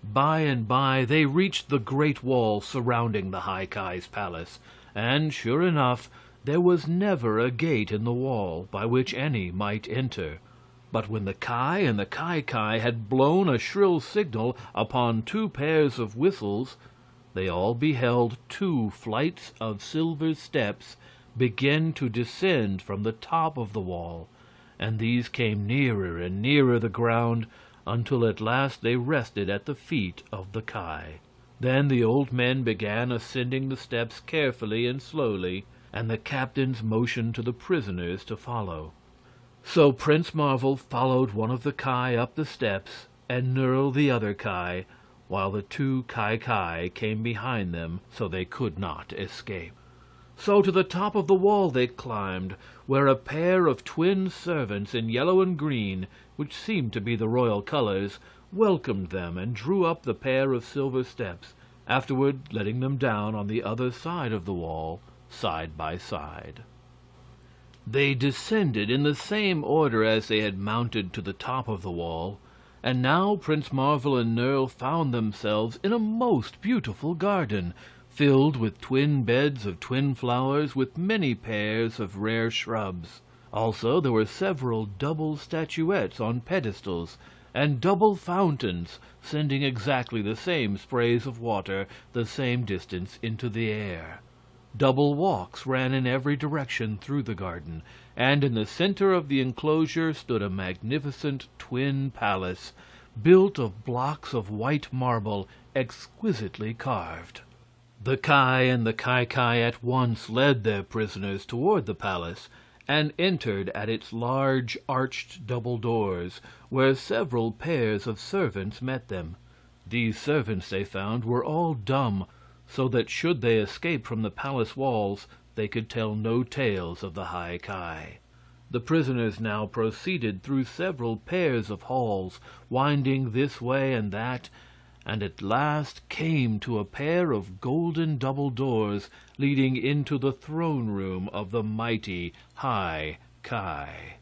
By and by they reached the great wall surrounding the High Ki's palace, and sure enough there was never a gate in the wall by which any might enter. But when the Ki and the Ki had blown a shrill signal upon two pairs of whistles, they all beheld two flights of silver steps begin to descend from the top of the wall, and these came nearer and nearer the ground until at last they rested at the feet of the Ki. Then the old men began ascending the steps carefully and slowly, and the captains motioned to the prisoners to follow. So Prince Marvel followed one of the Ki up the steps, and Nerle the other Ki, while the two Ki came behind them so they could not escape. So to the top of the wall they climbed, where a pair of twin servants in yellow and green, which seemed to be the royal colors, welcomed them and drew up the pair of silver steps, afterward letting them down on the other side of the wall, side by side. They descended in the same order as they had mounted to the top of the wall, and now Prince Marvel and Nerle found themselves in a most beautiful garden, filled with twin beds of twin flowers with many pairs of rare shrubs. Also there were several double statuettes on pedestals, and double fountains sending exactly the same sprays of water the same distance into the air. Double walks ran in every direction through the garden, and in the center of the enclosure stood a magnificent twin palace, built of blocks of white marble exquisitely carved. The Ki and the Ki at once led their prisoners toward the palace, and entered at its large arched double doors, where several pairs of servants met them. These servants, they found, were all dumb, so that should they escape from the palace walls they could tell no tales of the High Ki. The prisoners now proceeded through several pairs of halls, winding this way and that, and at last came to a pair of golden double doors leading into the throne room of the mighty High Ki.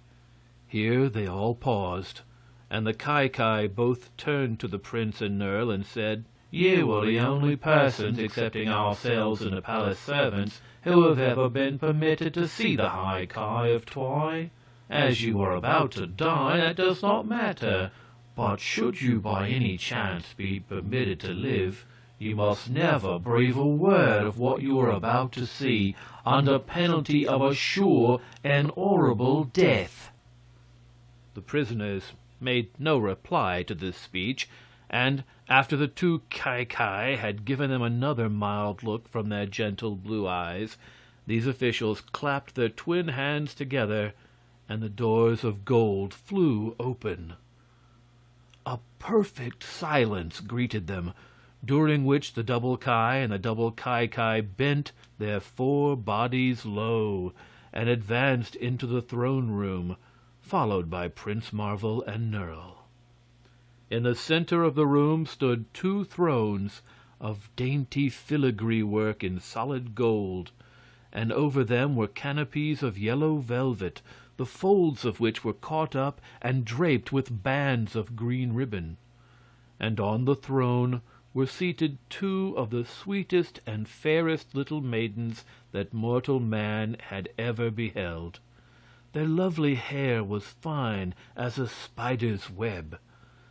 Here they all paused, and the Ki both turned to the prince and Nerle and said, "You are the only persons, excepting ourselves and the palace servants, who have ever been permitted to see the High Ki of Twi. As you are about to die, that does not matter, But should you by any chance be permitted to live, you must never breathe a word of what you are about to see, under penalty of a sure and horrible death." The prisoners made no reply to this speech, and after the two Ki had given them another mild look from their gentle blue eyes, these officials clapped their twin hands together, and the doors of gold flew open. A perfect silence greeted them, during which the double Ki and the double Ki bent their four bodies low and advanced into the throne room, followed by Prince Marvel and Nerle. In the center of the room stood two thrones of dainty filigree work in solid gold, and over them were canopies of yellow velvet, the folds of which were caught up and draped with bands of green ribbon. And on the throne were seated two of the sweetest and fairest little maidens that mortal man had ever beheld. Their lovely hair was fine as a spider's web.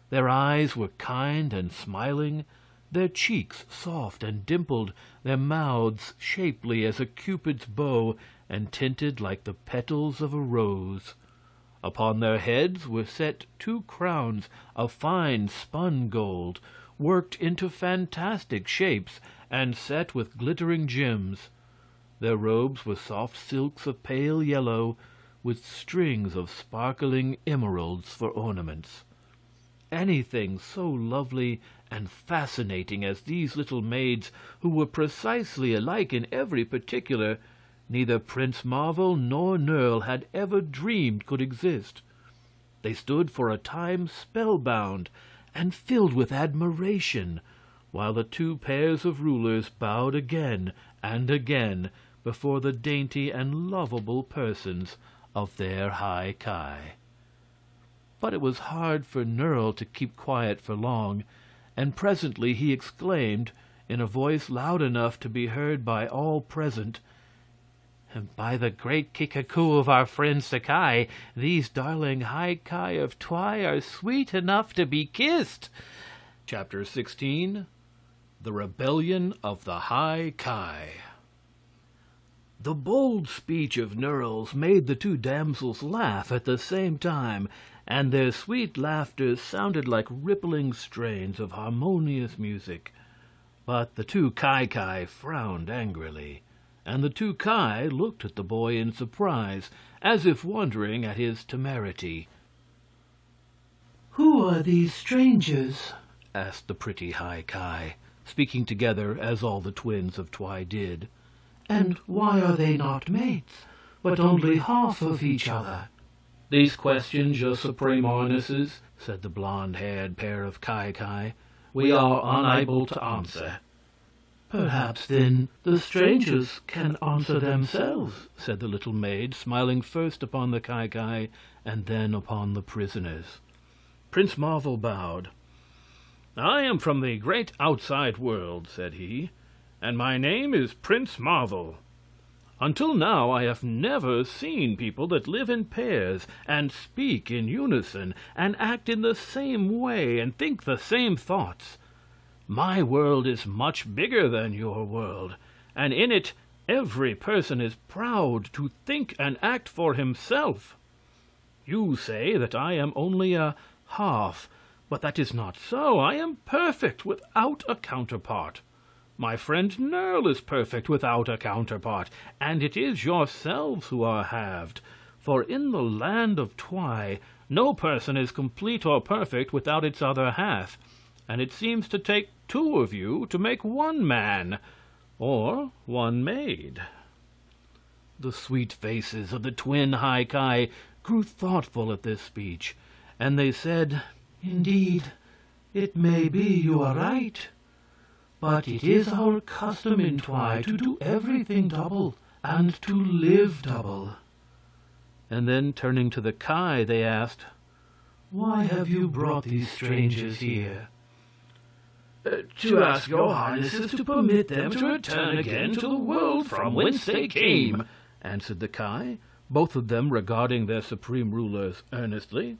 Their eyes were kind and smiling, their cheeks soft and dimpled, their mouths shapely as a cupid's bow and tinted like the petals of a rose. Upon their heads were set two crowns of fine spun gold, worked into fantastic shapes and set with glittering gems. Their robes were soft silks of pale yellow, with strings of sparkling emeralds for ornaments. Anything so lovely and fascinating as these little maids, who were precisely alike in every particular, neither Prince Marvel nor Nerle had ever dreamed could exist. They stood for a time spellbound and filled with admiration, while the two pairs of rulers bowed again and again before the dainty and lovable persons of their High Ki. But it was hard for Nerle to keep quiet for long, and presently he exclaimed, in a voice loud enough to be heard by all present, "By the great Kikaku of our friend Sakai, these darling High Ki of Twi are sweet enough to be kissed." Chapter 16. The Rebellion of the High Ki. The bold speech of Nerle's made the two damsels laugh at the same time, and their sweet laughter sounded like rippling strains of harmonious music. But the two Ki frowned angrily, and the two Ki looked at the boy in surprise, as if wondering at his temerity. "Who are these strangers?" asked the pretty High Ki, speaking together as all the twins of Twi did. "And why are they not mates, but only half of each other?" "These questions, your supreme highnesses," said the blonde-haired pair of Ki, "we are unable to answer." "Perhaps, then, the strangers can answer themselves," said the little maid, smiling first upon the Ki and then upon the prisoners. Prince Marvel bowed. "I am from the great outside world," said he, "and my name is Prince Marvel. Until now I have never seen people that live in pairs and speak in unison and act in the same way and think the same thoughts. My world is much bigger than your world, and in it every person is proud to think and act for himself. You say that I am only a half, but that is not so. I am perfect without a counterpart. My friend Nerle is perfect without a counterpart, and it is yourselves who are halved. For in the land of Twi, no person is complete or perfect without its other half, and it seems to take two of you to make one man, or one maid." The sweet faces of the twin High Ki grew thoughtful at this speech, and they said, "Indeed, it may be you are right. But it is our custom in Twi to do everything double and to live double." And then, turning to the Ki, they asked, "Why have you brought these strangers here?" To ask your highnesses to permit them to return again to the world from whence they came," answered the Ki, both of them regarding their supreme rulers earnestly.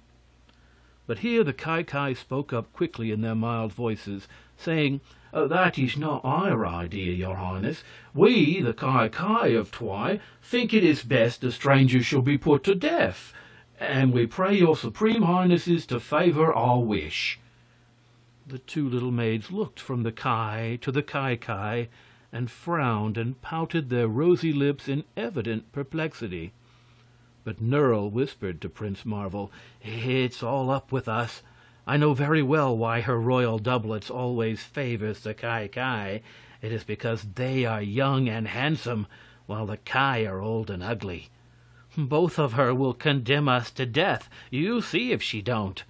But here the Ki spoke up quickly in their mild voices, saying, "That is not our idea, your highness. We, the Ki of Twi, think it is best the strangers shall be put to death, and we pray your supreme highnesses to favor our wish." The two little maids looked from the Ki to the Ki and frowned and pouted their rosy lips in evident perplexity. But Nerle whispered to Prince Marvel, "It's all up with us. I know very well why her royal doublets always favors the Ki. It is because they are young and handsome, while the Ki are old and ugly. Both of her will condemn us to death. You see if she don't."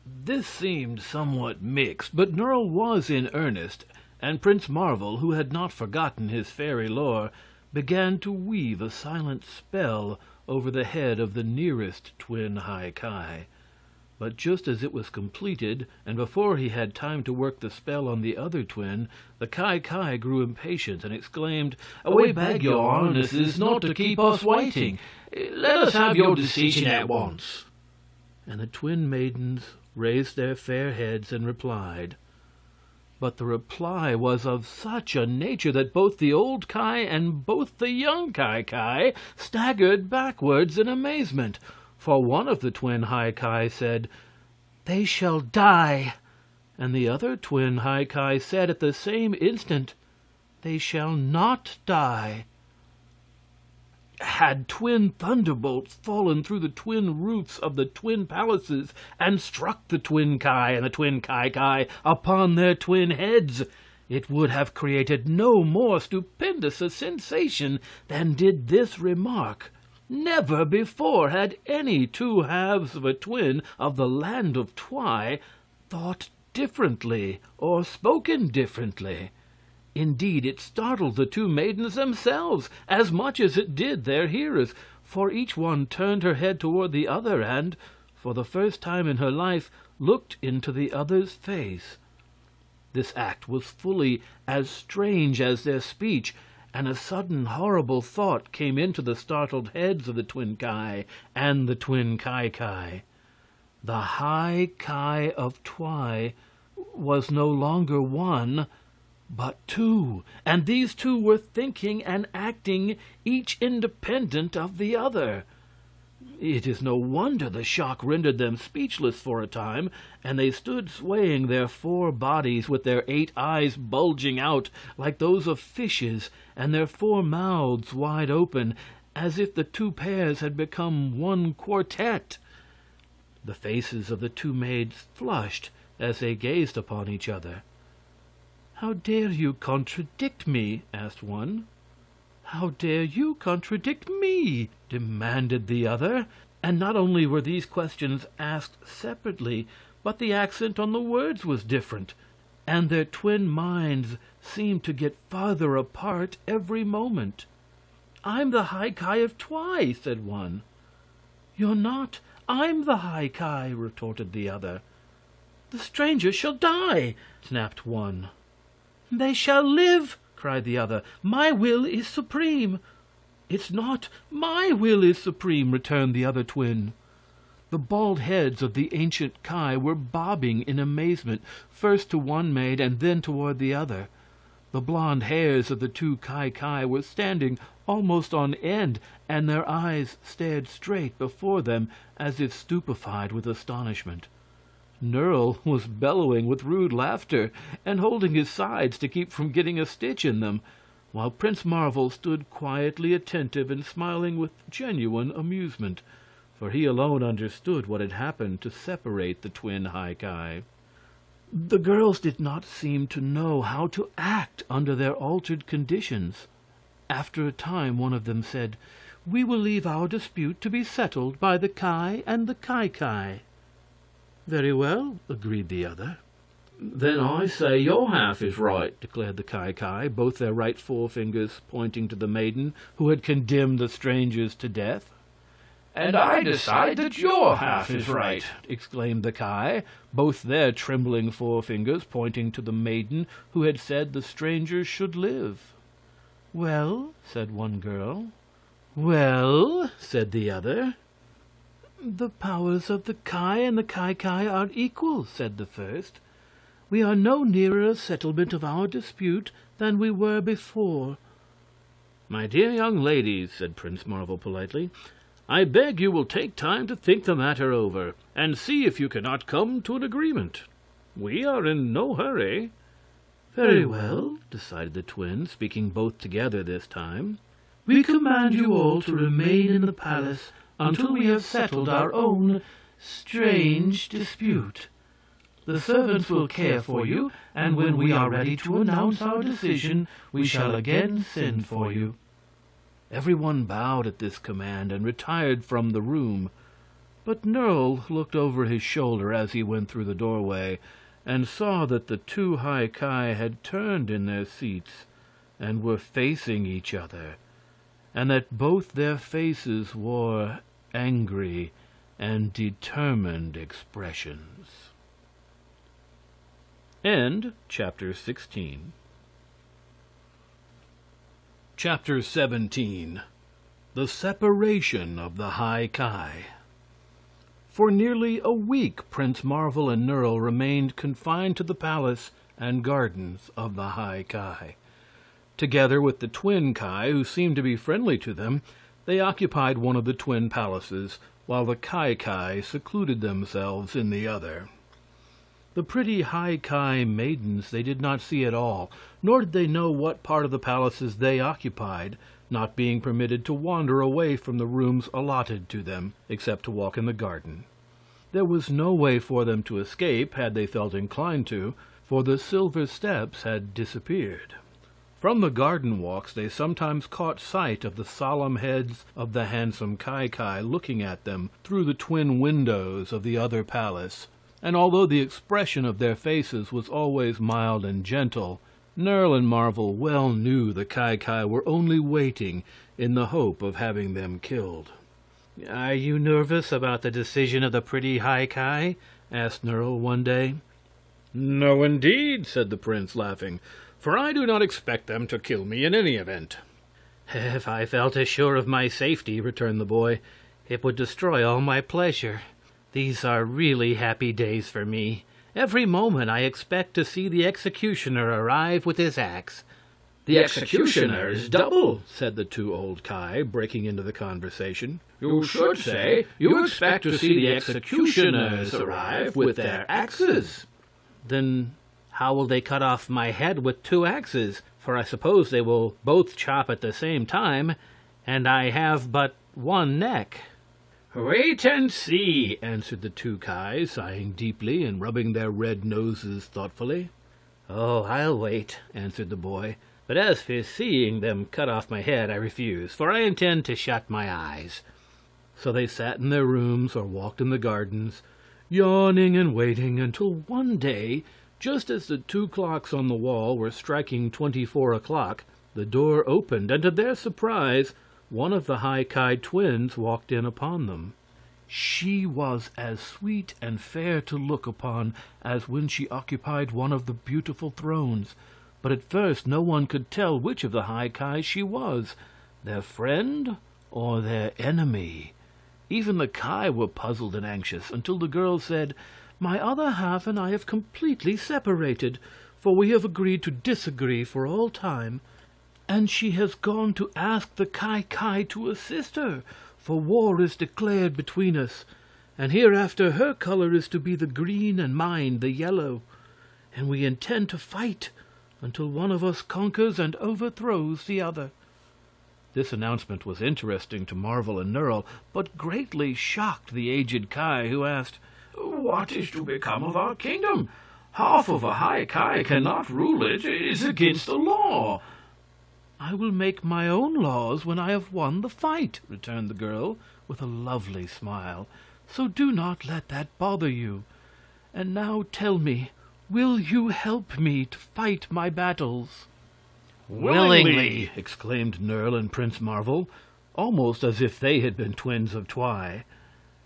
This seemed somewhat mixed, but Nerle was in earnest, and Prince Marvel, who had not forgotten his fairy lore, began to weave a silent spell over the head of the nearest twin High Ki. But just as it was completed, and before he had time to work the spell on the other twin, the Ki grew impatient and exclaimed, "We beg your highnesses not to keep us waiting. Let us have your decision at once." And the twin maidens raised their fair heads and replied. But the reply was of such a nature that both the old Ki and both the young Ki staggered backwards in amazement. For one of the twin High Ki said, "They shall die," and the other twin High Ki said at the same instant, "They shall not die." Had twin thunderbolts fallen through the twin roofs of the twin palaces and struck the twin Ki and the twin Ki upon their twin heads, it would have created no more stupendous a sensation than did this remark. Never before had any two halves of a twin of the land of Twi thought differently or spoken differently. Indeed, it startled the two maidens themselves as much as it did their hearers, for each one turned her head toward the other and, for the first time in her life, looked into the other's face. This act was fully as strange as their speech, and a sudden horrible thought came into the startled heads of the twin Ki and the twin Ki. The High Ki of Twi was no longer one, but two, and these two were thinking and acting each independent of the other. It is no wonder the shock rendered them speechless for a time, and they stood swaying their four bodies with their 8 eyes bulging out like those of fishes and their 4 mouths wide open, as if the two pairs had become one quartet. The faces of the two maids flushed as they gazed upon each other. "How dare you contradict me?" asked one. "How dare you contradict me?" demanded the other. And not only were these questions asked separately, but the accent on the words was different, and their twin minds seemed to get farther apart every moment. "I'm the High Ki of Twi," said one. "You're not. I'm the High Ki," retorted the other. "The stranger shall die," snapped one. "They shall live," cried the other. "My will is supreme." "It's not. My will is supreme," returned the other twin. The bald heads of the ancient Ki were bobbing in amazement, first to one maid and then toward the other. The blonde hairs of the two Ki were standing almost on end, and their eyes stared straight before them as if stupefied with astonishment. Nerle was bellowing with rude laughter and holding his sides to keep from getting a stitch in them, while Prince Marvel stood quietly attentive and smiling with genuine amusement, for he alone understood what had happened to separate the twin High Ki. The girls did not seem to know how to act under their altered conditions. After a time one of them said, "We will leave our dispute to be settled by the Ki and the Ki." "Very well," agreed the other. "Then I say your half is right," declared the Ki, both their right forefingers pointing to the maiden who had condemned the strangers to death. "And I decide that your half is right," exclaimed the Ki, both their trembling forefingers pointing to the maiden who had said the strangers should live. "Well," said one girl. "Well," said the other. "The powers of the Ki and the Ki are equal," said the first. "We are no nearer a settlement of our dispute than we were before." "My dear young ladies," said Prince Marvel politely, "I beg you will take time to think the matter over, and see if you cannot come to an agreement. We are in no hurry." "Very well," decided the twins, speaking both together this time. "We command you all to remain in the palace until we have settled our own strange dispute. The servants will care for you, and when we are ready to announce our decision, we shall again send for you." Everyone bowed at this command and retired from the room, but Nerl looked over his shoulder as he went through the doorway and saw that the two High Ki had turned in their seats and were facing each other, and that both their faces wore angry and determined expressions. End chapter 16. Chapter 17. The Separation of the High Ki. For nearly a week Prince Marvel and Nerl remained confined to the palace and gardens of the High Ki. Together with the twin Ki, who seemed to be friendly to them, they occupied one of the twin palaces, while the Ki secluded themselves in the other. The pretty High Ki maidens they did not see at all, nor did they know what part of the palaces they occupied, not being permitted to wander away from the rooms allotted to them, except to walk in the garden. There was no way for them to escape, had they felt inclined to, for the silver steps had disappeared. From the garden walks they sometimes caught sight of the solemn heads of the handsome Ki looking at them through the twin windows of the other palace, and although the expression of their faces was always mild and gentle, Nerl and Marvel well knew the Ki were only waiting in the hope of having them killed. "Are you nervous about the decision of the pretty High Ki?" asked Nerl one day. "No, indeed," said the prince, laughing, "for I do not expect them to kill me in any event." "If I felt as sure of my safety," returned the boy, "it would destroy all my pleasure. These are really happy days for me. Every moment I expect to see the executioner arrive with his axe." "The executioner is double," said the two old Ki, breaking into the conversation. "You should say you expect to see the executioners arrive with their axes." "Then how will they cut off my head with two axes? For I suppose they will both chop at the same time, and I have but one neck." "Wait and see," answered the two Ki, sighing deeply and rubbing their red noses thoughtfully. "Oh, I'll wait," answered the boy. "But as for seeing them cut off my head, I refuse, for I intend to shut my eyes." So they sat in their rooms or walked in the gardens, yawning and waiting until one day, just as the two clocks on the wall were striking 24 o'clock, the door opened, and to their surprise one of the High Ki twins walked in upon them. She was as sweet and fair to look upon as when she occupied one of the beautiful thrones, but at first no one could tell which of the High Ki she was, their friend or their enemy. Even the Ki were puzzled and anxious, until the girl said, "My other half and I have completely separated, for we have agreed to disagree for all time. And she has gone to ask the Ki to assist her, for war is declared between us, and hereafter her color is to be the green and mine the yellow. And we intend to fight until one of us conquers and overthrows the other." This announcement was interesting to Marvel and Nerl, but greatly shocked the aged Ki, who asked, "What is to become of our kingdom? Half of a High Ki cannot rule it. It is against the law." "I will make my own laws when I have won the fight," returned the girl, with a lovely smile. "So do not let that bother you. And now tell me, will you help me to fight my battles?" "Willingly!" exclaimed Nerl and Prince Marvel, almost as if they had been twins of Twi.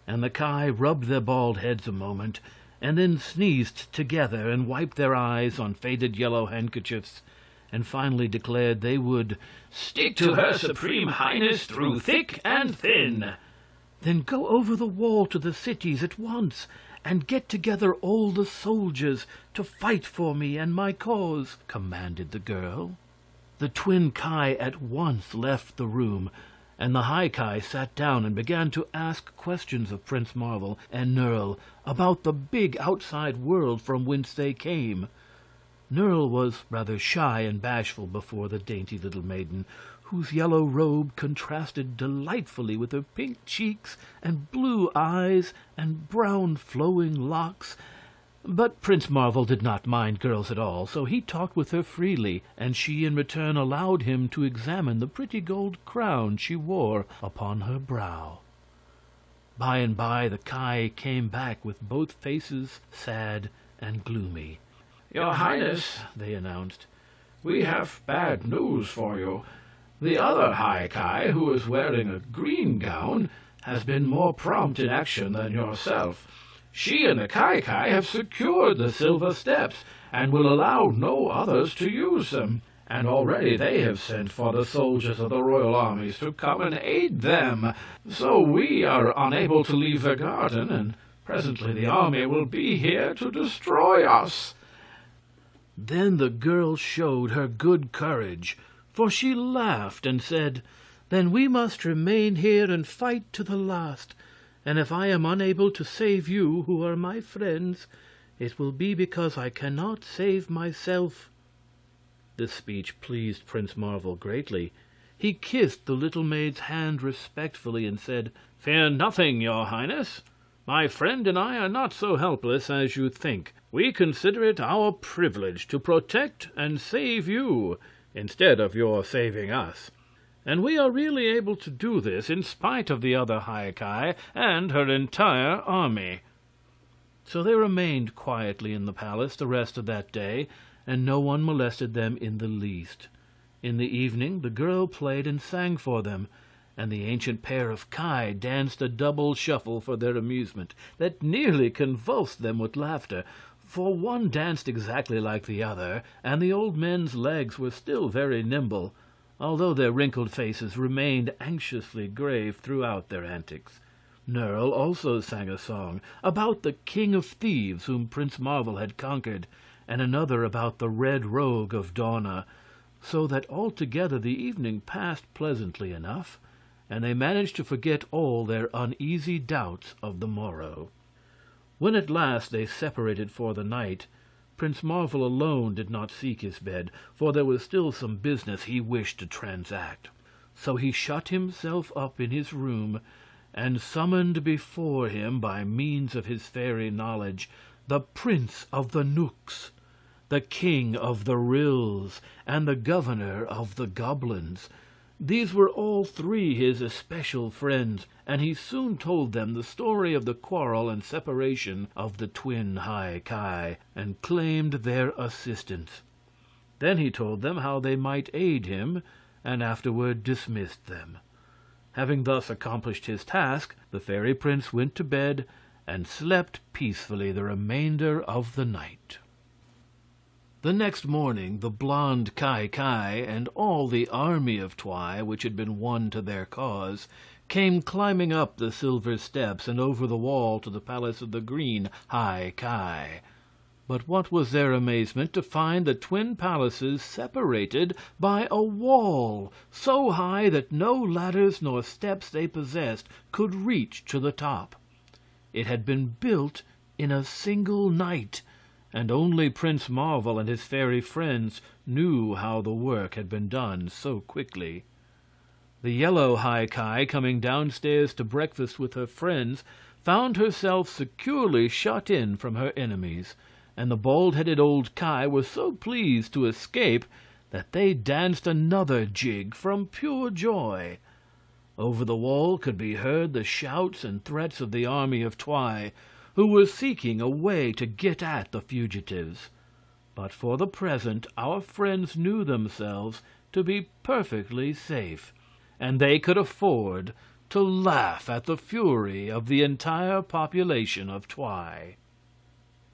And the Ki rubbed their bald heads a moment, and then sneezed together and wiped their eyes on faded yellow handkerchiefs, and finally declared they would stick to her Supreme Highness through thick and thin. Then go over the wall to the cities at once, and get together all the soldiers to fight for me and my cause," commanded the girl. The twin Ki at once left the room, and the High Ki sat down and began to ask questions of Prince Marvel and Nerle about the big outside world from whence they came. Nerle was rather shy and bashful before the dainty little maiden, whose yellow robe contrasted delightfully with her pink cheeks and blue eyes and brown flowing locks. But Prince Marvel did not mind girls at all, so he talked with her freely, and she in return allowed him to examine the pretty gold crown she wore upon her brow. By and by the Ki came back with both faces sad and gloomy. "Your Highness," they announced, "we have bad news for you. The other High Ki, who is wearing a green gown, has been more prompt in action than yourself. She and the Ki have secured the silver steps and will allow no others to use them. And already they have sent for the soldiers of the royal armies to come and aid them. So we are unable to leave the garden, and presently the army will be here to destroy us." Then the girl showed her good courage, for she laughed and said, "Then we must remain here and fight to the last. And if I am unable to save you, who are my friends, it will be because I cannot save myself." This speech pleased Prince Marvel greatly. He kissed the little maid's hand respectfully and said, "Fear nothing, your Highness. My friend and I are not so helpless as you think. We consider it our privilege to protect and save you, instead of your saving us. And we are really able to do this in spite of the other High Ki and her entire army." So they remained quietly in the palace the rest of that day, and no one molested them in the least. In the evening the girl played and sang for them, and the ancient pair of Ki danced a double shuffle for their amusement that nearly convulsed them with laughter, for one danced exactly like the other, and the old men's legs were still very nimble, although their wrinkled faces remained anxiously grave throughout their antics. Nerle also sang a song about the king of thieves whom Prince Marvel had conquered, and another about the red rogue of Dawna, so that altogether the evening passed pleasantly enough, and they managed to forget all their uneasy doubts of the morrow. When at last they separated for the night, Prince Marvel alone did not seek his bed, for there was still some business he wished to transact. So he shut himself up in his room and summoned before him, by means of his fairy knowledge, the Prince of the Nooks, the King of the Ryls, and the Governor of the Goblins. These were all three his especial friends, and he soon told them the story of the quarrel and separation of the twin High Ki, and claimed their assistance. Then he told them how they might aid him, and afterward dismissed them. Having thus accomplished his task, the fairy prince went to bed and slept peacefully the remainder of the night. The next morning the blonde Ki and all the army of Twi, which had been won to their cause, came climbing up the silver steps and over the wall to the palace of the green High Ki. But what was their amazement to find the twin palaces separated by a wall so high that no ladders nor steps they possessed could reach to the top. It had been built in a single night, and only Prince Marvel and his fairy friends knew how the work had been done so quickly. The yellow High Ki, coming downstairs to breakfast with her friends, found herself securely shut in from her enemies, and the bald-headed old Ki was so pleased to escape that they danced another jig from pure joy. Over the wall could be heard the shouts and threats of the army of Twi, who were seeking a way to get at the fugitives. But for the present our friends knew themselves to be perfectly safe, and they could afford to laugh at the fury of the entire population of Twi.